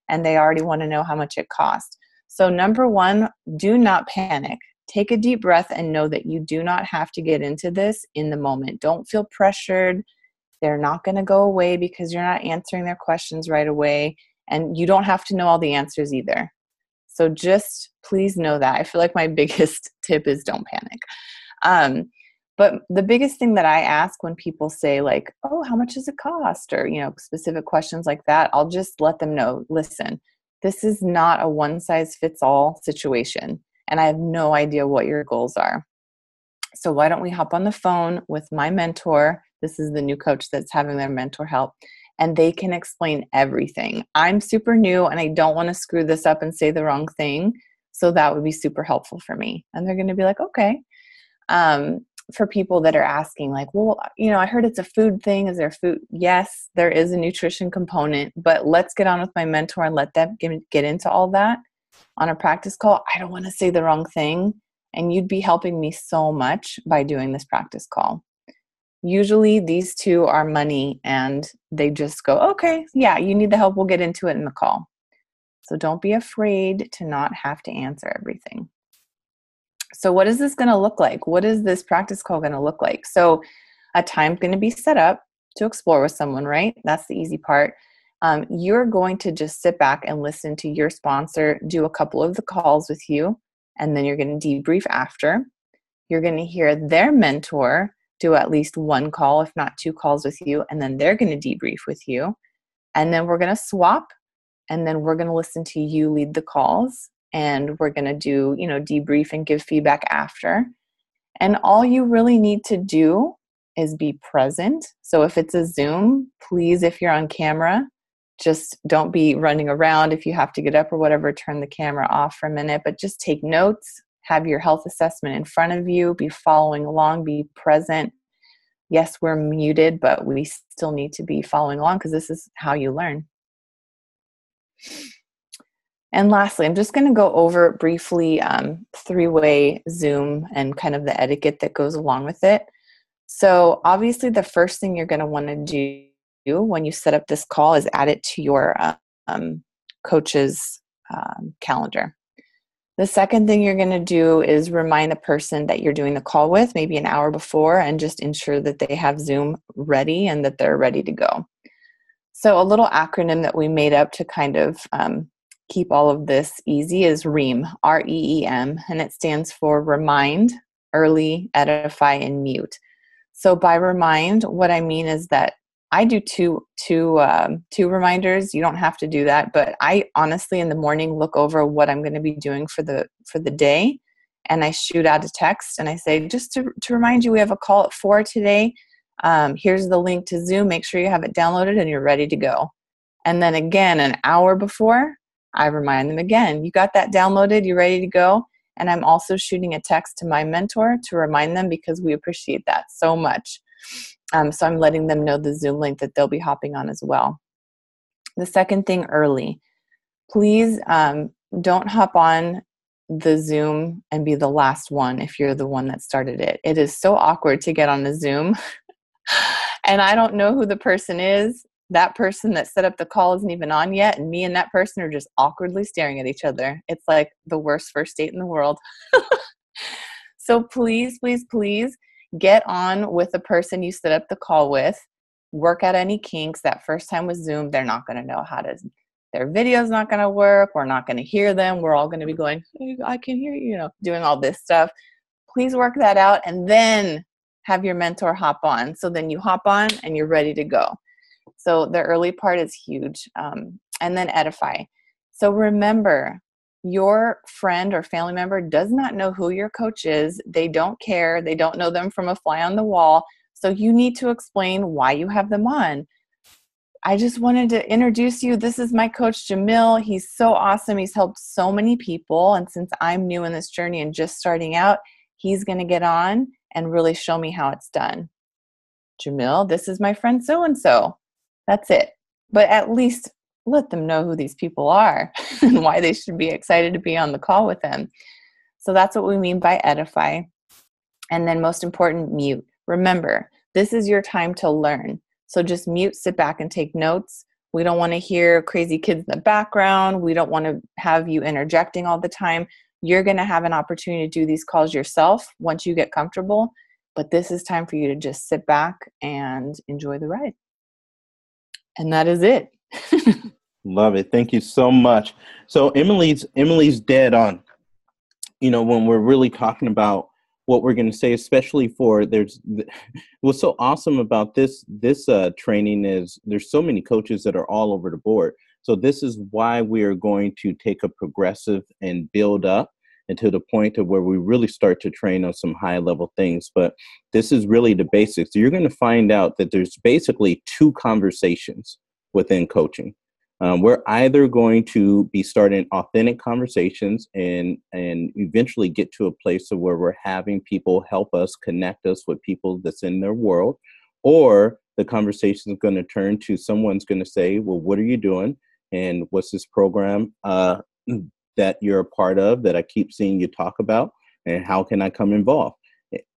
and they already want to know how much it costs. So number one, do not panic. Take a deep breath and know that you do not have to get into this in the moment. Don't feel pressured. They're not going to go away because you're not answering their questions right away. And you don't have to know all the answers either. So just please know that. I feel like my biggest tip is don't panic. But the biggest thing that I ask when people say like, oh, how much does it cost? Or, specific questions like that, I'll just let them know, listen, this is not a one-size-fits-all situation, and I have no idea what your goals are. So why don't we hop on the phone with my mentor? This is the new coach that's having their mentor help, and they can explain everything. I'm super new, and I don't want to screw this up and say the wrong thing, so that would be super helpful for me. And they're going to be like, okay. For people that are asking like, well, I heard it's a food thing. Is there food? Yes, there is a nutrition component, but let's get on with my mentor and let them get into all that on a practice call. I don't want to say the wrong thing. And you'd be helping me so much by doing this practice call. Usually these two are money, and they just go, okay, yeah, you need the help. We'll get into it in the call. So don't be afraid to not have to answer everything. So what is this going to look like? What is this practice call going to look like? So a time's going to be set up to explore with someone, right? That's the easy part. You're going to just sit back and listen to your sponsor do a couple of the calls with you, and then you're going to debrief after. You're going to hear their mentor do at least one call, if not two calls with you, and then they're going to debrief with you. And then we're going to swap, and then we're going to listen to you lead the calls. And we're going to do, debrief and give feedback after. And all you really need to do is be present. So if it's a Zoom, please, if you're on camera, just don't be running around. If you have to get up or whatever, turn the camera off for a minute, but just take notes, have your health assessment in front of you, be following along, be present. Yes, we're muted, but we still need to be following along, because this is how you learn. And lastly, I'm just going to go over briefly three-way Zoom and kind of the etiquette that goes along with it. So obviously the first thing you're going to want to do when you set up this call is add it to your coach's calendar. The second thing you're going to do is remind the person that you're doing the call with, maybe an hour before, and just ensure that they have Zoom ready and that they're ready to go. So a little acronym that we made up to kind of keep all of this easy is REEM, R-E-E-M, and it stands for Remind, Early, Edify, and Mute. So by remind, what I mean is that I do two reminders. You don't have to do that, but I honestly in the morning look over what I'm going to be doing for the day, and I shoot out a text and I say, just to remind you, we have a call at 4 today. Here's the link to Zoom. Make sure you have it downloaded and you're ready to go. And then again, an hour before, I remind them again, you got that downloaded, you're ready to go. And I'm also shooting a text to my mentor to remind them, because we appreciate that so much. So I'm letting them know the Zoom link that they'll be hopping on as well. The second thing, early. Please don't hop on the Zoom and be the last one if you're the one that started it. It is so awkward to get on a Zoom and I don't know who the person is. That person that set up the call isn't even on yet, and me and that person are just awkwardly staring at each other. It's like the worst first date in the world. So please, please, please get on with the person you set up the call with. Work out any kinks. That first time with Zoom, they're not going to know how to, their video's not going to work. We're not going to hear them. We're all going to be going, hey, I can hear you, doing all this stuff. Please work that out, and then have your mentor hop on. So then you hop on and you're ready to go. So the early part is huge. and then edify. So remember, your friend or family member does not know who your coach is. They don't care. They don't know them from a fly on the wall. So you need to explain why you have them on. I just wanted to introduce you. This is my coach, Jamil. He's so awesome. He's helped so many people. And since I'm new in this journey and just starting out, he's going to get on and really show me how it's done. Jamil, this is my friend so-and-so. That's it. But at least let them know who these people are and why they should be excited to be on the call with them. So that's what we mean by edify. And then most important, mute. Remember, this is your time to learn. So just mute, sit back and take notes. We don't want to hear crazy kids in the background. We don't want to have you interjecting all the time. You're going to have an opportunity to do these calls yourself once you get comfortable. But this is time for you to just sit back and enjoy the ride. And that is it. Love it. Thank you so much. So Emily's dead on. You know, when we're really talking about what we're going to say, especially for what's so awesome about this training is there's so many coaches that are all over the board. So this is why we are going to take a progressive and build up until the point of where we really start to train on some high level things. But this is really the basics. You're going to find out that there's basically two conversations within coaching. We're either going to be starting authentic conversations and eventually get to a place of where we're having people help us connect us with people that's in their world, or the conversation is going to turn to someone's going to say, well, what are you doing? And what's this program that you're a part of that I keep seeing you talk about? And how can I come involved?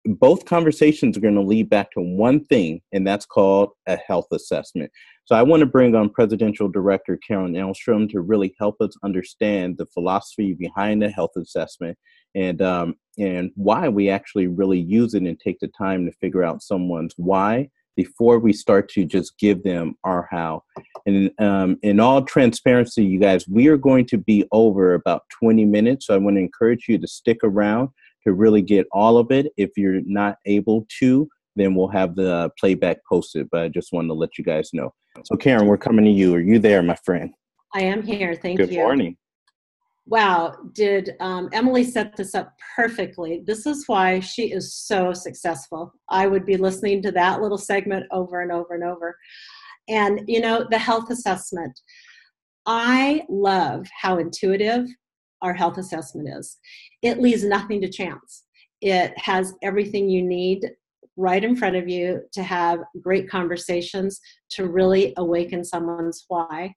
Both conversations are going to lead back to one thing, and that's called a health assessment. So I want to bring on Presidential Director Karen Elstrom to really help us understand the philosophy behind the health assessment and why we actually really use it and take the time to figure out someone's why before we start to just give them our how. And in all transparency, you guys, we are going to be over about 20 minutes. So I want to encourage you to stick around to really get all of it. If you're not able to, then we'll have the playback posted. But I just wanted to let you guys know. So Karen, we're coming to you. Are you there, my friend? I am here. Thank you. Good morning. Wow. Did Emily set this up perfectly? This is why she is so successful. I would be listening to that little segment over and over and over. And, you know, the health assessment. I love how intuitive our health assessment is. It leaves nothing to chance. It has everything you need right in front of you to have great conversations, to really awaken someone's why,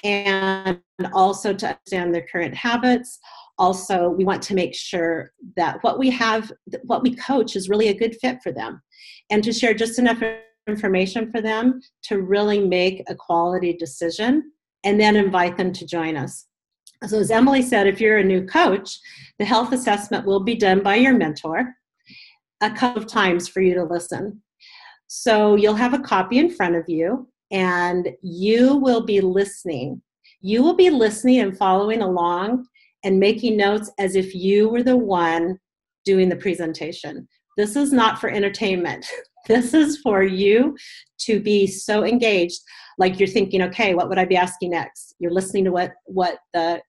and also to understand their current habits. Also, we want to make sure that what we coach is really a good fit for them, and to share just enough information for them to really make a quality decision, and then invite them to join us. So as Emily said, if you're a new coach, the health assessment will be done by your mentor a couple of times for you to listen. So you'll have a copy in front of you, and you will be listening. You will be listening and following along and making notes as if you were the one doing the presentation. This is not for entertainment. This is for you to be so engaged, like you're thinking, okay, what would I be asking next? You're listening to what the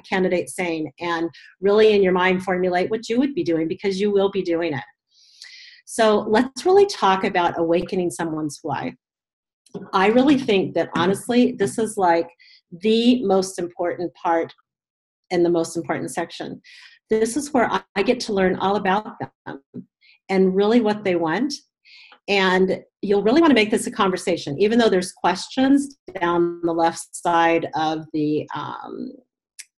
candidate's saying, and really in your mind formulate what you would be doing, because you will be doing it. So let's really talk about awakening someone's why. I really think that, honestly, this is like the most important part and the most important section. This is where I get to learn all about them and really what they want. And you'll really want to make this a conversation, even though there's questions down the left side of the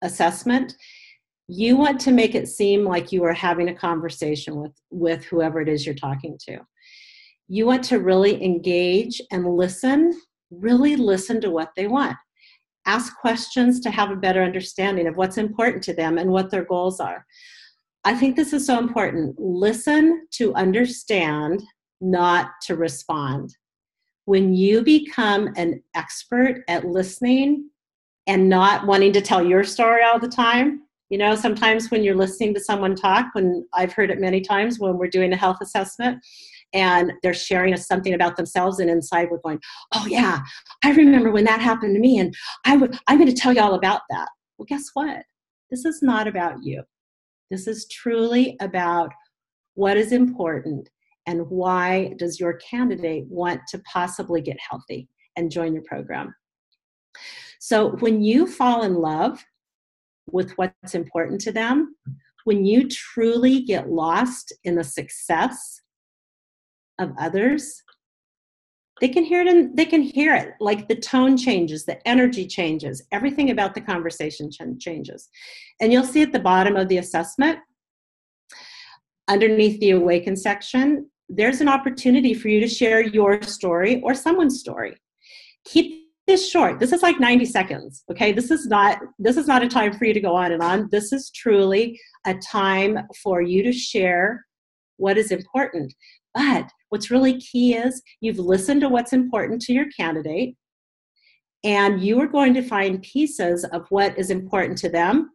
assessment. You want to make it seem like you are having a conversation with whoever it is you're talking to. You want to really engage and listen, really listen to what they want. Ask questions to have a better understanding of what's important to them and what their goals are. I think this is so important. Listen to understand, not to respond. When you become an expert at listening and not wanting to tell your story all the time, you know, sometimes when you're listening to someone talk, when I've heard it many times when we're doing a health assessment, and they're sharing us something about themselves, and inside we're going, oh yeah, I remember when that happened to me, and I'm going to tell you all about that. Well, guess what? This is not about you. This is truly about what is important and why does your candidate want to possibly get healthy and join your program. So when you fall in love with what's important to them, when you truly get lost in the success of others, they can hear it, and they can hear it. Like the tone changes, the energy changes, everything about the conversation changes. And you'll see at the bottom of the assessment, underneath the Awaken section, there's an opportunity for you to share your story or someone's story. Keep this short. This is like 90 seconds, okay? This is not a time for you to go on and on. This is truly a time for you to share what is important. But what's really key is you've listened to what's important to your candidate, and you are going to find pieces of what is important to them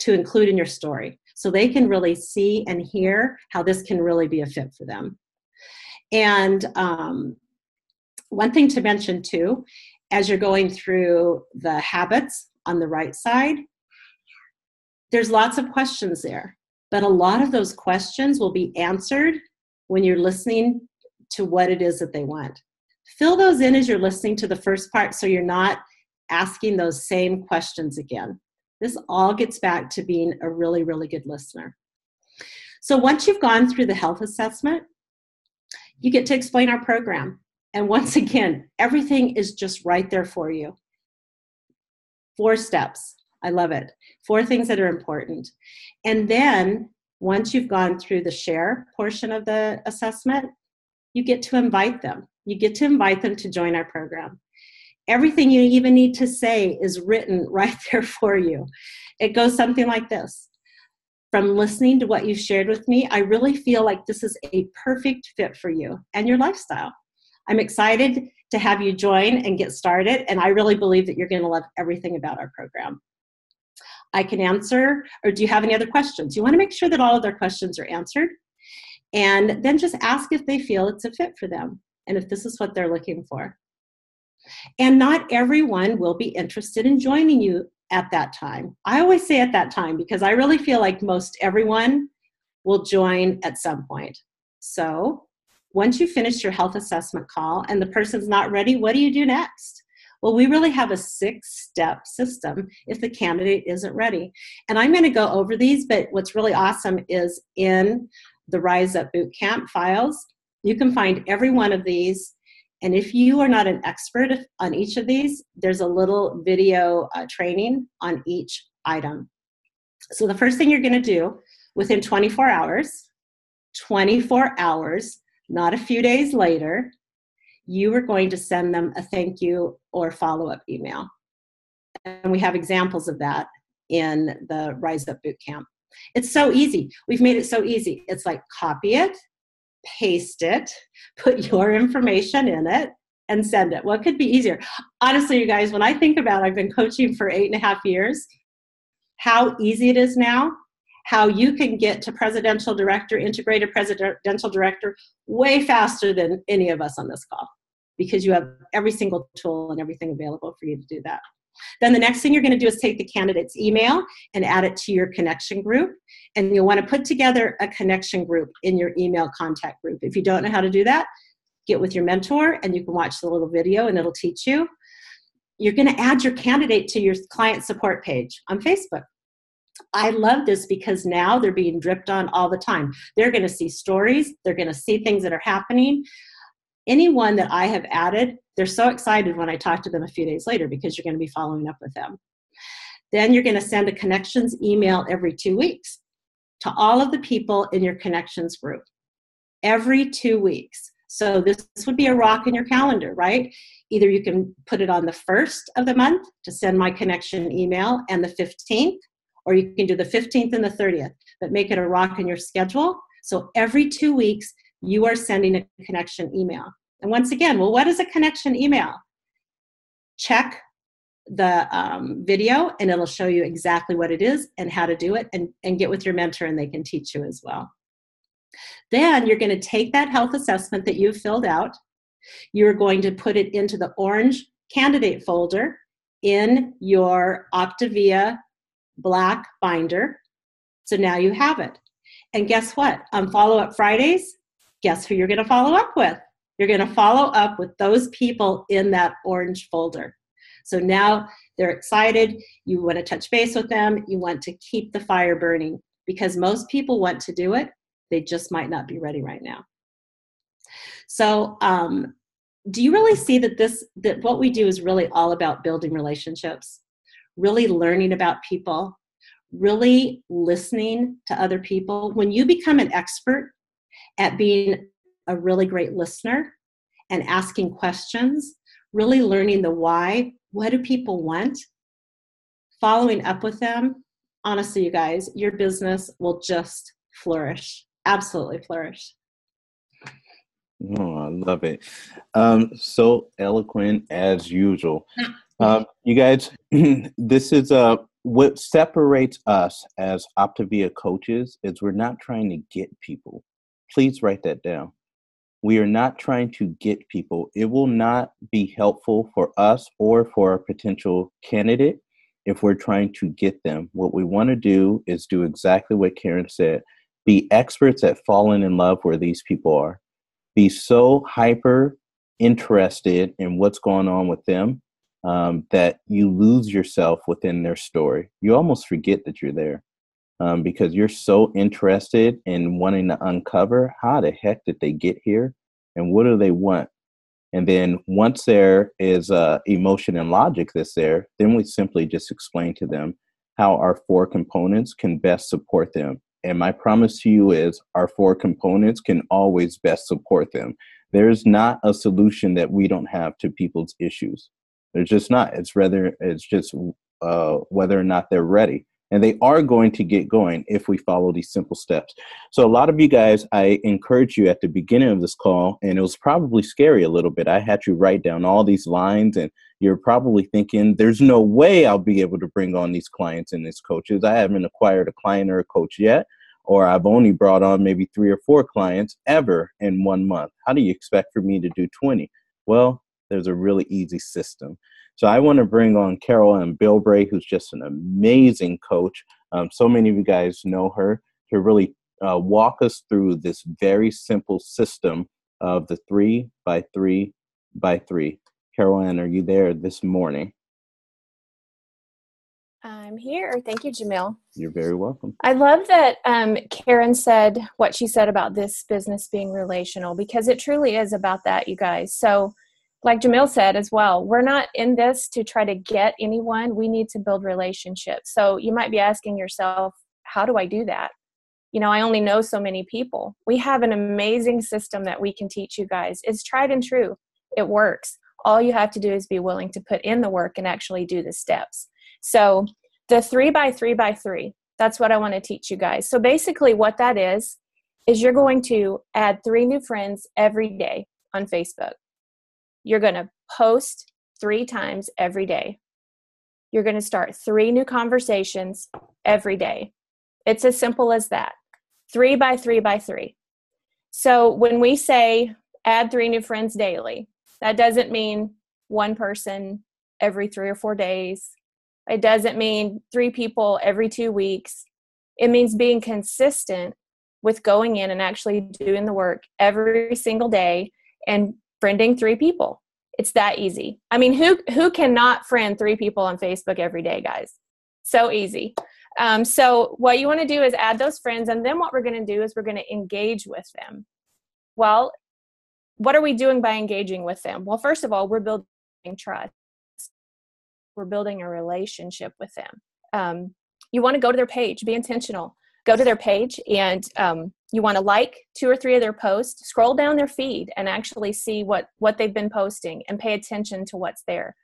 to include in your story, so they can really see and hear how this can really be a fit for them. And one thing to mention too, as you're going through the habits on the right side, there's lots of questions there, but a lot of those questions will be answered when you're listening to what it is that they want. Fill those in as you're listening to the first part, so you're not asking those same questions again. This all gets back to being a really, really good listener. So once you've gone through the health assessment, you get to explain our program. And once again, everything is just right there for you. 4 steps. I love it. 4 things that are important. And then once you've gone through the share portion of the assessment, you get to invite them. You get to invite them to join our program. Everything you even need to say is written right there for you. It goes something like this. From listening to what you shared with me, I really feel like this is a perfect fit for you and your lifestyle. I'm excited to have you join and get started, and I really believe that you're going to love everything about our program. I can answer, or do you have any other questions? You want to make sure that all of their questions are answered, and then just ask if they feel it's a fit for them and if this is what they're looking for. And not everyone will be interested in joining you at that time. I always say at that time because I really feel like most everyone will join at some point. So once you finish your health assessment call and the person's not ready, what do you do next? Well, we really have a 6-step system if the candidate isn't ready. And I'm going to go over these, but what's really awesome is in the Rise Up Bootcamp files, you can find every one of these. And if you are not an expert on each of these, there's a little video training on each item. So the first thing you're going to do within 24 hours, not a few days later, you are going to send them a thank you or follow-up email. And we have examples of that in the Rise Up Bootcamp. It's so easy. We've made it so easy. It's like copy it, paste it, put your information in it, and send it. What could be easier? Honestly, you guys, when I think about it, I've been coaching for 8.5 years, how easy it is now, how you can get to presidential director, integrated presidential director, way faster than any of us on this call, because you have every single tool and everything available for you to do that. Then the next thing you're going to do is take the candidate's email and add it to your connection group. And you'll want to put together a connection group in your email contact group. If you don't know how to do that, get with your mentor and you can watch the little video and it'll teach you. You're going to add your candidate to your client support page on Facebook. I love this because now they're being dripped on all the time. They're going to see stories. They're going to see things that are happening. Anyone that I have added, they're so excited when I talk to them a few days later because you're going to be following up with them. Then you're going to send a connections email every 2 weeks to all of the people in your connections group. Every 2 weeks. So this would be a rock in your calendar, right? Either you can put it on the 1st of the month to send my connection email and the 15th, or you can do the 15th and the 30th, but make it a rock in your schedule. So every 2 weeks, you are sending a connection email. And once again, well, what is a connection email? Check the video and it'll show you exactly what it is and how to do it, and get with your mentor and they can teach you as well. Then you're going to take that health assessment that you've filled out. You're going to put it into the orange candidate folder in your Optavia black binder. So now you have it. And guess what? On Follow-Up Fridays, guess who you're going to follow up with? You're going to follow up with those people in that orange folder. So now they're excited. You want to touch base with them. You want to keep the fire burning, because most people want to do it. They just might not be ready right now. So do you really see that what we do is really all about building relationships, really learning about people, really listening to other people? When you become an expert at being a really great listener and asking questions, really learning the why, what do people want, following up with them, honestly, you guys, your business will just flourish, absolutely flourish. Oh, I love it. So eloquent as usual. You guys, this is what separates us as Optavia coaches is we're not trying to get people. Please write that down. We are not trying to get people. It will not be helpful for us or for a potential candidate if we're trying to get them. What we want to do is do exactly what Karen said. Be experts at falling in love where these people are. Be so hyper interested in what's going on with them that you lose yourself within their story. You almost forget that you're there because you're so interested in wanting to uncover how the heck did they get here and what do they want. And then once there is emotion and logic that's there, then we simply just explain to them how our 4 components can best support them. And my promise to you is our 4 components can always best support them. There's not a solution that we don't have to people's issues. There's just not. It's just whether or not they're ready. And they are going to get going if we follow these simple steps. So a lot of you guys, I encourage you at the beginning of this call, and it was probably scary a little bit. I had you write down all these lines, and you're probably thinking, there's no way I'll be able to bring on these clients and these coaches. I haven't acquired a client or a coach yet, or I've only brought on maybe 3 or 4 clients ever in 1 month. How do you expect for me to do 20? Well, there's a really easy system. So I want to bring on Carol-Ann Bilbray, who's just an amazing coach. So many of you guys know her, to really walk us through this very simple system of the 3 by 3 by 3. Carol-Ann, are you there this morning? I'm here. Thank you, Jamil. You're very welcome. I love that Karen said what she said about this business being relational, because it truly is about that, you guys. So like Jamil said as well, we're not in this to try to get anyone. We need to build relationships. So you might be asking yourself, how do I do that? You know, I only know so many people. We have an amazing system that we can teach you guys. It's tried and true. It works. All you have to do is be willing to put in the work and actually do the steps. So the 3 by 3 by 3, that's what I want to teach you guys. So basically what that is you're going to add 3 new friends every day on Facebook. You're going to post 3 times every day. You're going to start 3 new conversations every day. It's as simple as that. 3 by 3 by 3. So when we say add 3 new friends daily, that doesn't mean 1 person every 3 or 4 days. It doesn't mean 3 people every 2 weeks. It means being consistent with going in and actually doing the work every single day and friending 3 people. It's that easy. I mean, who cannot friend 3 people on Facebook every day, guys? So easy. So what you want to do is add those friends, and then what we're going to do is we're going to engage with them. Well, what are we doing by engaging with them? Well, first of all, we're building trust. We're building a relationship with them. You want to go to their page, be intentional. Go to their page, and you want to like 2 or 3 of their posts, scroll down their feed and actually see what they've been posting and pay attention to what's there.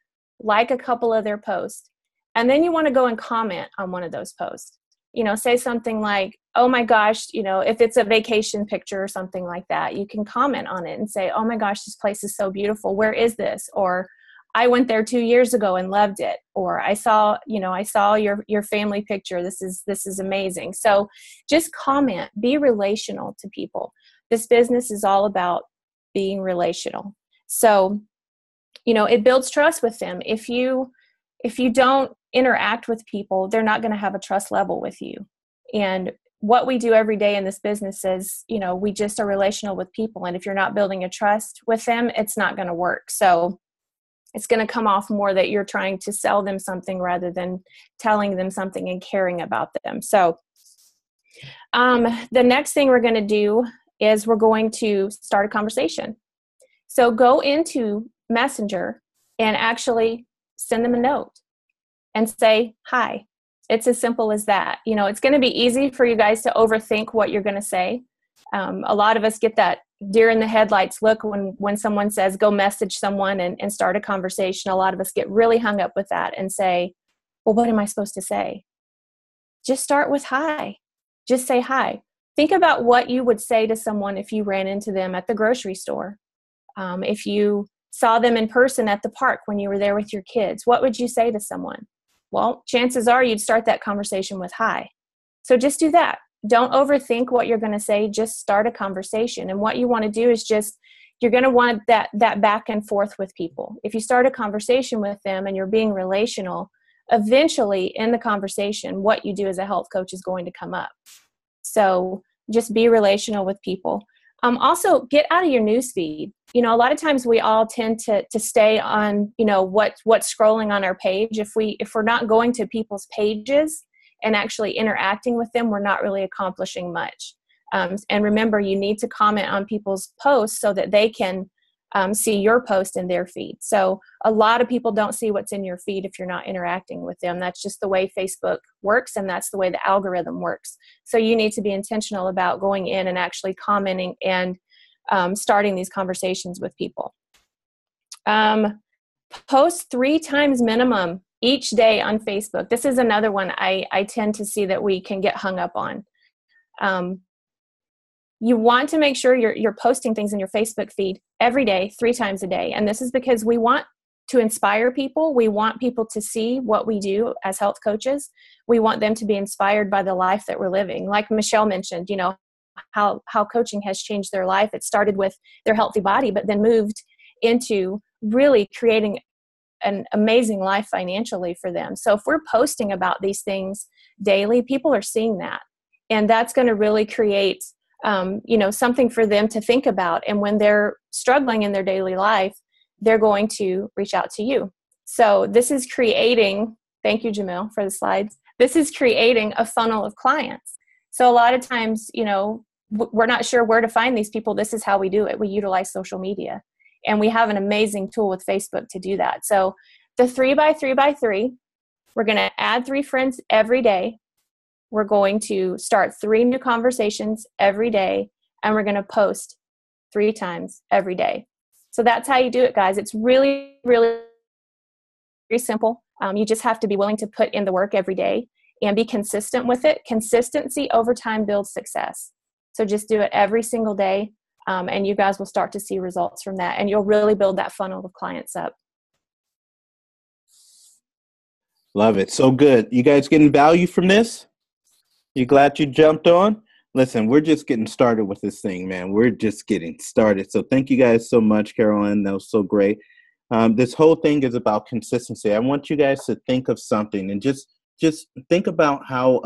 Like a couple of their posts. And then you want to go and comment on one of those posts. You know, say something like, oh my gosh, you know, if it's a vacation picture or something like that, you can comment on it and say, oh my gosh, this place is so beautiful. Where is this? Or I went there 2 years ago and loved it. Or I saw your family picture. This is amazing. So just comment, be relational to people. This business is all about being relational. So, it builds trust with them. If you don't interact with people, they're not going to have a trust level with you. And what we do every day in this business is, we just are relational with people. And if you're not building a trust with them, it's not going to work. So it's going to come off more that you're trying to sell them something rather than telling them something and caring about them. So the next thing we're going to do is we're going to start a conversation. So go into Messenger and actually send them a note and say, hi. It's as simple as that. It's going to be easy for you guys to overthink what you're going to say. A lot of us get that deer in the headlights look when someone says, go message someone and start a conversation. A lot of us get really hung up with that and say, well, what am I supposed to say? Just start with hi. Just say hi. Think about what you would say to someone if you ran into them at the grocery store. If you saw them in person at the park when you were there with your kids, what would you say to someone? Well, chances are you'd start that conversation with hi. So just do that. Don't overthink what you're going to say. Just start a conversation. And what you want to do is you're going to want that back and forth with people. If you start a conversation with them and you're being relational, eventually in the conversation, what you do as a health coach is going to come up. So just be relational with people. Also, get out of your newsfeed. A lot of times we all tend to stay on, what's scrolling on our page. If we're not going to people's pages and actually interacting with them, we're not really accomplishing much. And remember, you need to comment on people's posts so that they can see your post in their feed. So a lot of people don't see what's in your feed if you're not interacting with them. That's just the way Facebook works, and that's the way the algorithm works. So you need to be intentional about going in and actually commenting and starting these conversations with people. Post 3 times minimum each day on Facebook. This is another one I tend to see that we can get hung up on. You want to make sure you're posting things in your Facebook feed every day, 3 times a day. And this is because we want to inspire people. We want people to see what we do as health coaches. We want them to be inspired by the life that we're living. Like Michelle mentioned, how coaching has changed their life. It started with their healthy body, but then moved into really creating an amazing life financially for them. So if we're posting about these things daily, people are seeing that. And that's going to really create something for them to think about. And when they're struggling in their daily life, they're going to reach out to you. So this is creating, thank you, Jamil, for the slides. This is creating a funnel of clients. So a lot of times, we're not sure where to find these people. This is how we do it. We utilize social media. And we have an amazing tool with Facebook to do that. So the 3x3x3, we're going to add 3 friends every day. We're going to start 3 new conversations every day, and we're going to post 3 times every day. So that's how you do it, guys. It's really, really very simple. You just have to be willing to put in the work every day and be consistent with it. Consistency over time builds success. So just do it every single day, and you guys will start to see results from that, and you'll really build that funnel of clients up. Love it. So good. You guys getting value from this? You glad you jumped on? Listen, we're just getting started with this thing, man. We're just getting started. So thank you guys so much, Carolyn. That was so great. This whole thing is about consistency. I want you guys to think of something and just think about how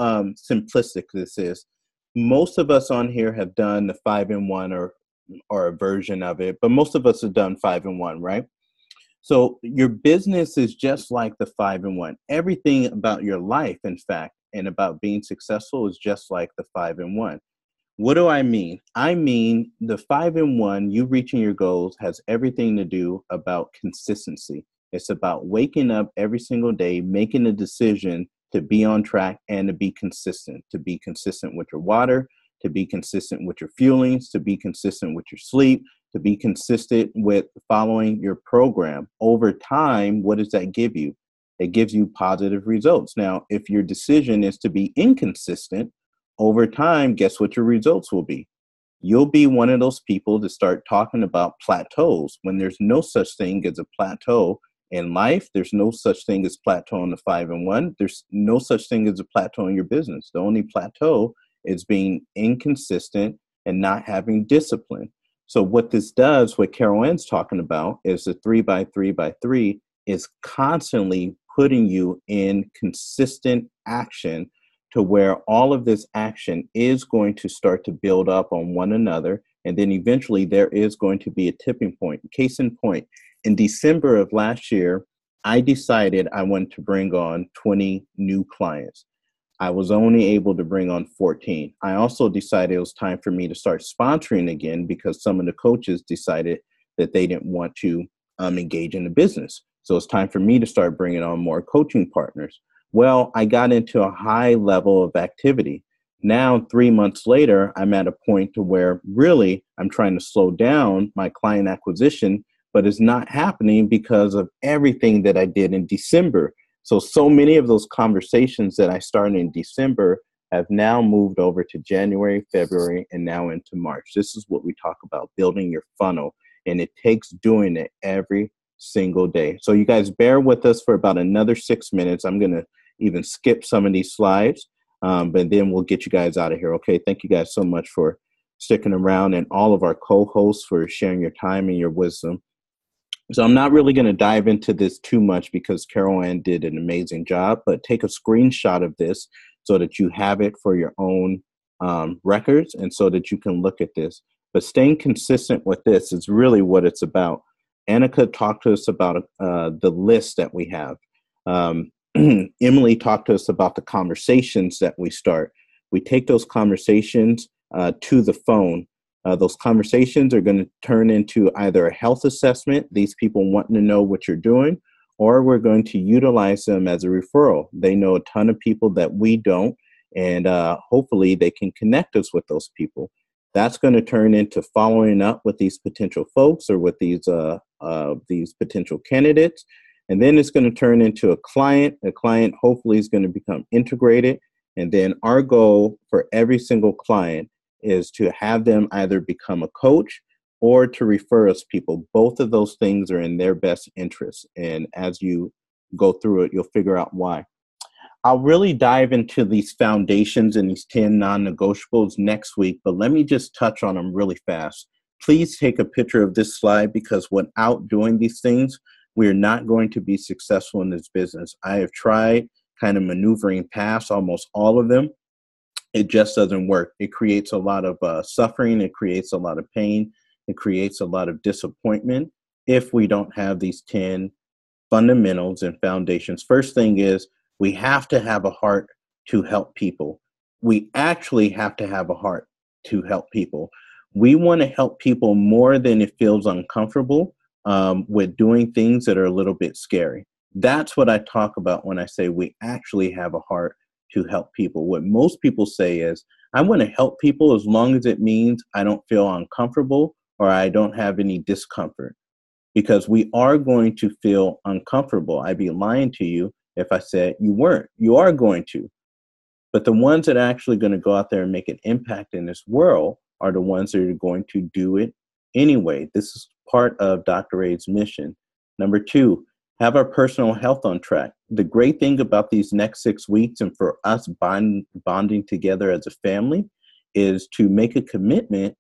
simplistic this is. Most of us on here have done the 5-in-1 or a version of it, but most of us have done 5-in-1, right? So your business is just like the 5-in-1. Everything about your life, in fact, and about being successful is just like the 5-in-1. What do I mean? I mean the 5-in-1, you reaching your goals, has everything to do about consistency. It's about waking up every single day, making a decision to be on track and to be consistent with your water, to be consistent with your fuelings, to be consistent with your sleep, to be consistent with following your program. Over time, what does that give you? It gives you positive results. Now, if your decision is to be inconsistent, over time, guess what your results will be? You'll be one of those people to start talking about plateaus when there's no such thing as a plateau In life, there's no such thing as plateau on the 5 and 1. There's no such thing as a plateau in your business. The only plateau is being inconsistent and not having discipline. So what this does, what Carol Ann's talking about, is the 3x3x3 is constantly putting you in consistent action to where all of this action is going to start to build up on one another. And then eventually there is going to be a tipping point. Case in point, in December of last year, I decided I wanted to bring on 20 new clients. I was only able to bring on 14. I also decided it was time for me to start sponsoring again because some of the coaches decided that they didn't want to engage in the business. So it's time for me to start bringing on more coaching partners. Well, I got into a high level of activity. Now, 3 months later, I'm at a point to where really I'm trying to slow down my client acquisition, but it's not happening because of everything that I did in December. So many of those conversations that I started in December have now moved over to January, February, and now into March. This is what we talk about, building your funnel, and it takes doing it every single day. So you guys bear with us for about another 6 minutes. I'm going to even skip some of these slides, but then we'll get you guys out of here. Okay, thank you guys so much for sticking around, and all of our co-hosts for sharing your time and your wisdom. So I'm not really going to dive into this too much because Carol Ann did an amazing job, but take a screenshot of this so that you have it for your own records and so that you can look at this. But staying consistent with this is really what it's about. Annika talked to us about the list that we have. Emily talked to us about the conversations that we start. We take those conversations to the phone. Those conversations are going to turn into either a health assessment, these people wanting to know what you're doing, or we're going to utilize them as a referral. They know a ton of people that we don't, and hopefully they can connect us with those people. That's going to turn into following up with these potential folks or with these potential candidates. And then it's going to turn into a client. A client hopefully is going to become integrated. And then our goal for every single client is to have them either become a coach or to refer us people. Both of those things are in their best interest. And as you go through it, you'll figure out why. I'll really dive into these foundations and these 10 non-negotiables next week, but let me just touch on them really fast. Please take a picture of this slide because without doing these things, we are not going to be successful in this business. I have tried kind of maneuvering past almost all of them. It just doesn't work. It creates a lot of suffering. It creates a lot of pain. It creates a lot of disappointment if we don't have these 10 fundamentals and foundations. First thing is we have to have a heart to help people. We actually have to have a heart to help people. We want to help people more than it feels uncomfortable with doing things that are a little bit scary. That's what I talk about when I say we actually have a heart to help people. What most people say is, I want to help people as long as it means I don't feel uncomfortable or I don't have any discomfort. Because we are going to feel uncomfortable. I'd be lying to you if I said you weren't. You are going to. But the ones that are actually going to go out there and make an impact in this world are the ones that are going to do it anyway. This is part of Dr. A's mission. Number 2, have our personal health on track. The great thing about these next 6 weeks and for us bonding together as a family is to make a commitment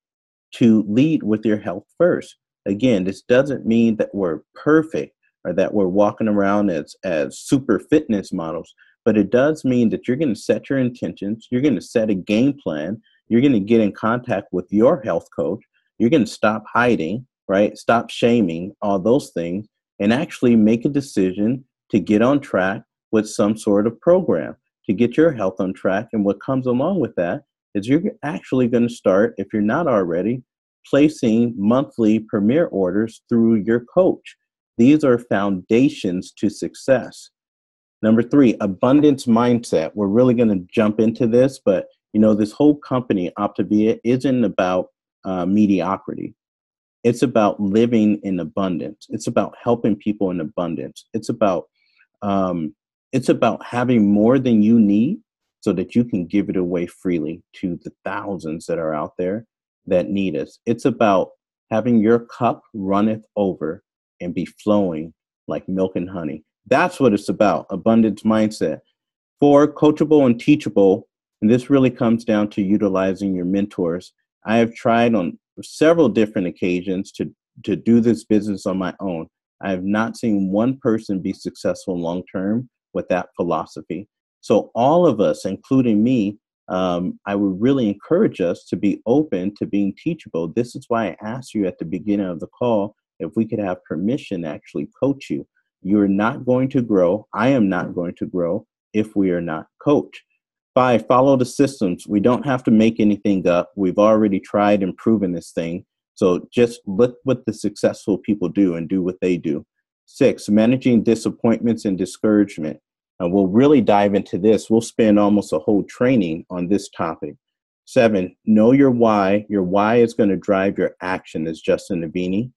to lead with your health first. Again, this doesn't mean that we're perfect or that we're walking around as super fitness models, but it does mean that you're going to set your intentions, you're going to set a game plan, you're going to get in contact with your health coach, you're going to stop hiding, right? Stop shaming, all those things, and actually make a decision to get on track with some sort of program to get your health on track. And what comes along with that is you're actually going to start, if you're not already, placing monthly premier orders through your coach. These are foundations to success. Number 3, abundance mindset. We're really going to jump into this, but this whole company, Optavia, isn't about mediocrity. It's about living in abundance. It's about helping people in abundance. It's about having more than you need so that you can give it away freely to the thousands that are out there that need us. It's about having your cup runneth over and be flowing like milk and honey. That's what it's about, abundance mindset. 4, coachable and teachable. And this really comes down to utilizing your mentors. I have tried on several different occasions to do this business on my own. I have not seen one person be successful long-term with that philosophy. So all of us, including me, I would really encourage us to be open to being teachable. This is why I asked you at the beginning of the call if we could have permission to actually coach you. You're not going to grow. I am not going to grow if we are not coached. 5, follow the systems. We don't have to make anything up. We've already tried and proven this thing. So just look what the successful people do and do what they do. 6, managing disappointments and discouragement. And we'll really dive into this. We'll spend almost a whole training on this topic. 7, know your why. Your why is going to drive your action, as Justin Navini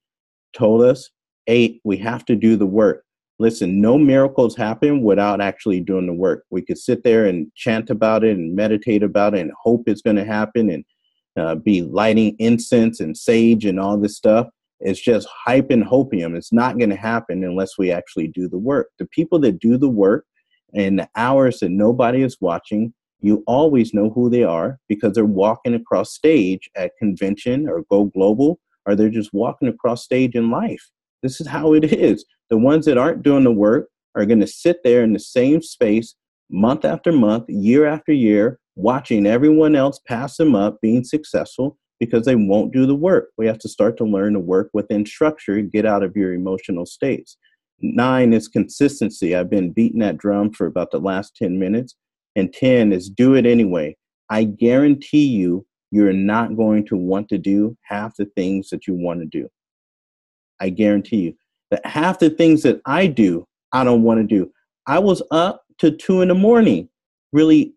told us. 8, we have to do the work. Listen, no miracles happen without actually doing the work. We could sit there and chant about it and meditate about it and hope it's going to happen and be lighting incense and sage and all this stuff. It's just hype and hopium. It's not going to happen unless we actually do the work. The people that do the work in the hours that nobody is watching, you always know who they are because they're walking across stage at convention or Go Global, or they're just walking across stage in life. This is how it is. The ones that aren't doing the work are going to sit there in the same space month after month, year after year, watching everyone else pass them up, being successful because they won't do the work. We have to start to learn to work within structure and get out of your emotional states. 9 is consistency. I've been beating that drum for about the last 10 minutes. And 10 is do it anyway. I guarantee you, you're not going to want to do half the things that you want to do. I guarantee you that half the things that I do, I don't want to do. I was up to 2 a.m. Really,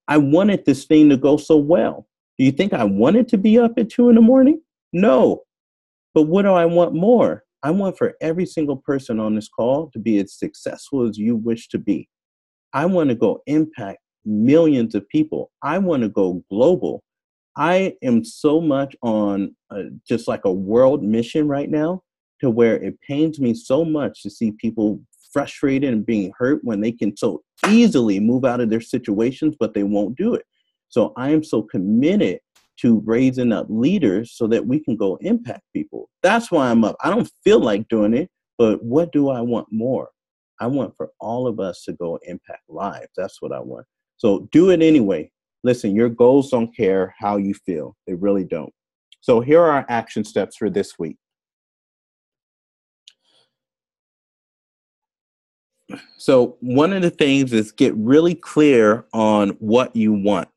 I wanted this thing to go so well. Do you think I wanted to be up at 2 a.m? No. But what do I want more? I want for every single person on this call to be as successful as you wish to be. I want to go impact millions of people. I want to go global. I am so much on just like a world mission right now, to where it pains me so much to see people frustrated and being hurt when they can so easily move out of their situations, but they won't do it. So I am so committed to raising up leaders so that we can go impact people. That's why I'm up. I don't feel like doing it, but what do I want more? I want for all of us to go impact lives. That's what I want. So do it anyway. Listen, your goals don't care how you feel. They really don't. So here are our action steps for this week. So one of the things is get really clear on what you want.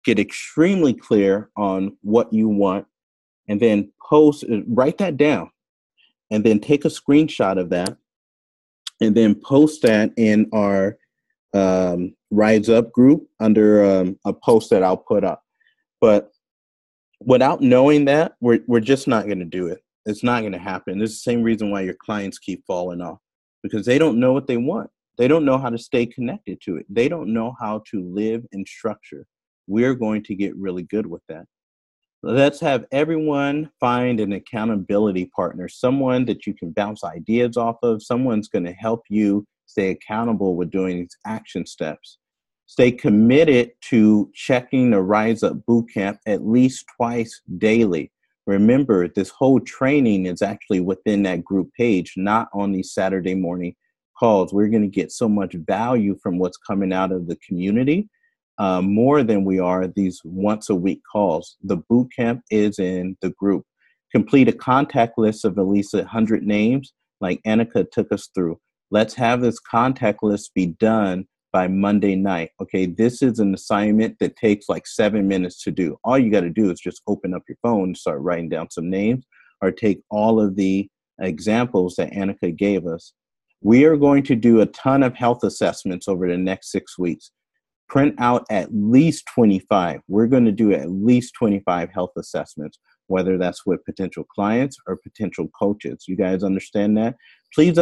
Get extremely clear on what you want, and then write that down, and then take a screenshot of that, and then post that in our Rise Up group under a post that I'll put up. But without knowing that, we're just not going to do it. It's not going to happen. It's the same reason why your clients keep falling off, because they don't know what they want. They don't know how to stay connected to it. They don't know how to live in structure. We're going to get really good with that. Let's have everyone find an accountability partner, someone that you can bounce ideas off of. Someone's going to help you stay accountable with doing these action steps. Stay committed to checking the Rise Up Bootcamp at least twice daily. Remember, this whole training is actually within that group page, not on these Saturday morning calls. We're going to get so much value from what's coming out of the community, more than we are these once a week calls. The bootcamp is in the group. Complete a contact list of at least 100 names, like Annika took us through. Let's have this contact list be done by Monday night. Okay, this is an assignment that takes like 7 minutes to do. All you got to do is just open up your phone and start writing down some names, or take all of the examples that Annika gave us. We are going to do a ton of health assessments over the next 6 weeks. Print out at least 25. We're going to do at least 25 health assessments, whether that's with potential clients or potential coaches. You guys understand that? Please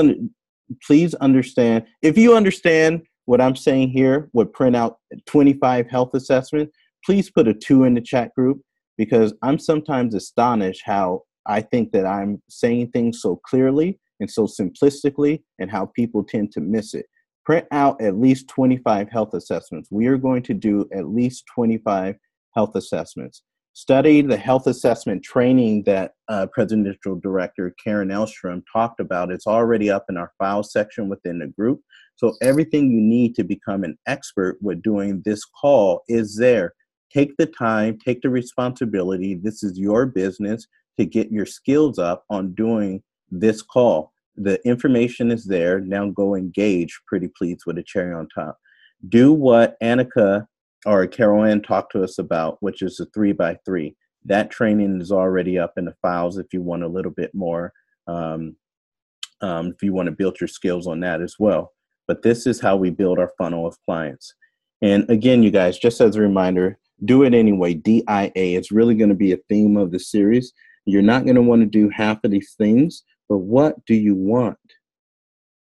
understand. If you understand what I'm saying here, would print out 25 health assessments, please put a 2 in the chat group, because I'm sometimes astonished how I think that I'm saying things so clearly, and so simplistically, and how people tend to miss it. Print out at least 25 health assessments. We are going to do at least 25 health assessments. Study the health assessment training that Presidential Director Karen Elstrom talked about. It's already up in our files section within the group. So everything you need to become an expert with doing this call is there. Take the time, take the responsibility. This is your business to get your skills up on doing this call. The information is there. Now go engage, pretty please, with a cherry on top. Do what Annika or Carol Ann talked to us about, which is a 3x3. That training is already up in the files if you want a little bit more, if you want to build your skills on that as well. But this is how we build our funnel of clients. And again, you guys, just as a reminder, do it anyway, DIA. It's really going to be a theme of the series. You're not going to want to do half of these things, but what do you want?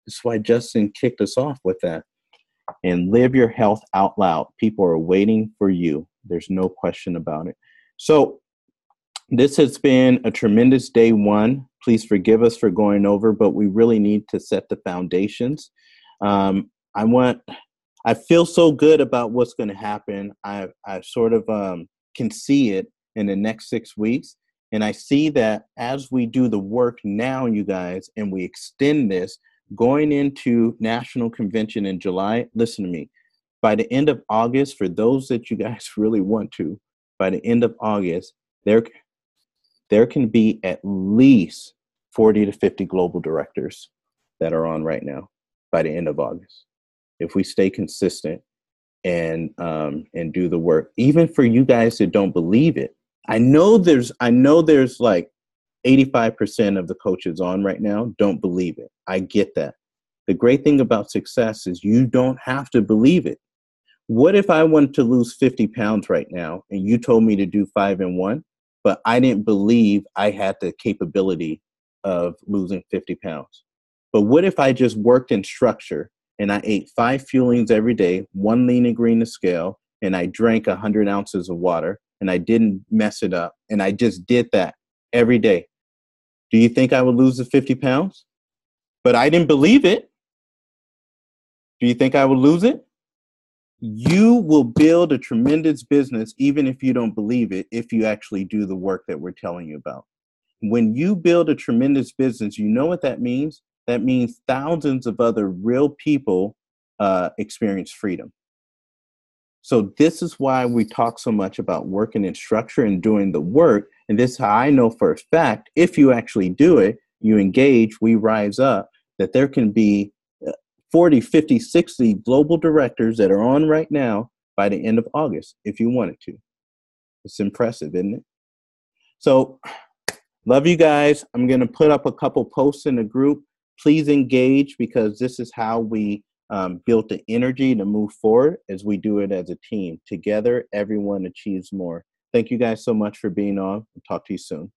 That's why Justin kicked us off with that. And live your health out loud. People are waiting for you. There's no question about it. So this has been a tremendous day one. Please forgive us for going over, but we really need to set the foundations. I feel so good about what's going to happen. I sort of can see it in the next 6 weeks. And I see that as we do the work now, you guys, and we extend this, going into National Convention in July, listen to me, by the end of August, for those that you guys really want to, by the end of August, there can be at least 40 to 50 global directors that are on right now by the end of August. If we stay consistent and do the work, even for you guys that don't believe it, I know there's like 85% of the coaches on right now don't believe it. I get that. The great thing about success is you don't have to believe it. What if I wanted to lose 50 pounds right now and you told me to do 5 and 1, but I didn't believe I had the capability of losing 50 pounds? But what if I just worked in structure and I ate 5 fuelings every day, 1 lean and green to scale, and I drank 100 ounces of water and I didn't mess it up, and I just did that every day? Do you think I would lose the 50 pounds? But I didn't believe it. Do you think I would lose it? You will build a tremendous business even if you don't believe it, if you actually do the work that we're telling you about. When you build a tremendous business, you know what that means? That means thousands of other real people experience freedom. So this is why we talk so much about working in structure and doing the work. And this is how I know for a fact, if you actually do it, you engage, we rise up, that there can be 40, 50, 60 global directors that are on right now by the end of August, if you wanted to. It's impressive, isn't it? So love you guys. I'm going to put up a couple posts in the group. Please engage, because this is how we built the energy to move forward as we do it as a team. Together, everyone achieves more. Thank you guys so much for being on. I'll talk to you soon.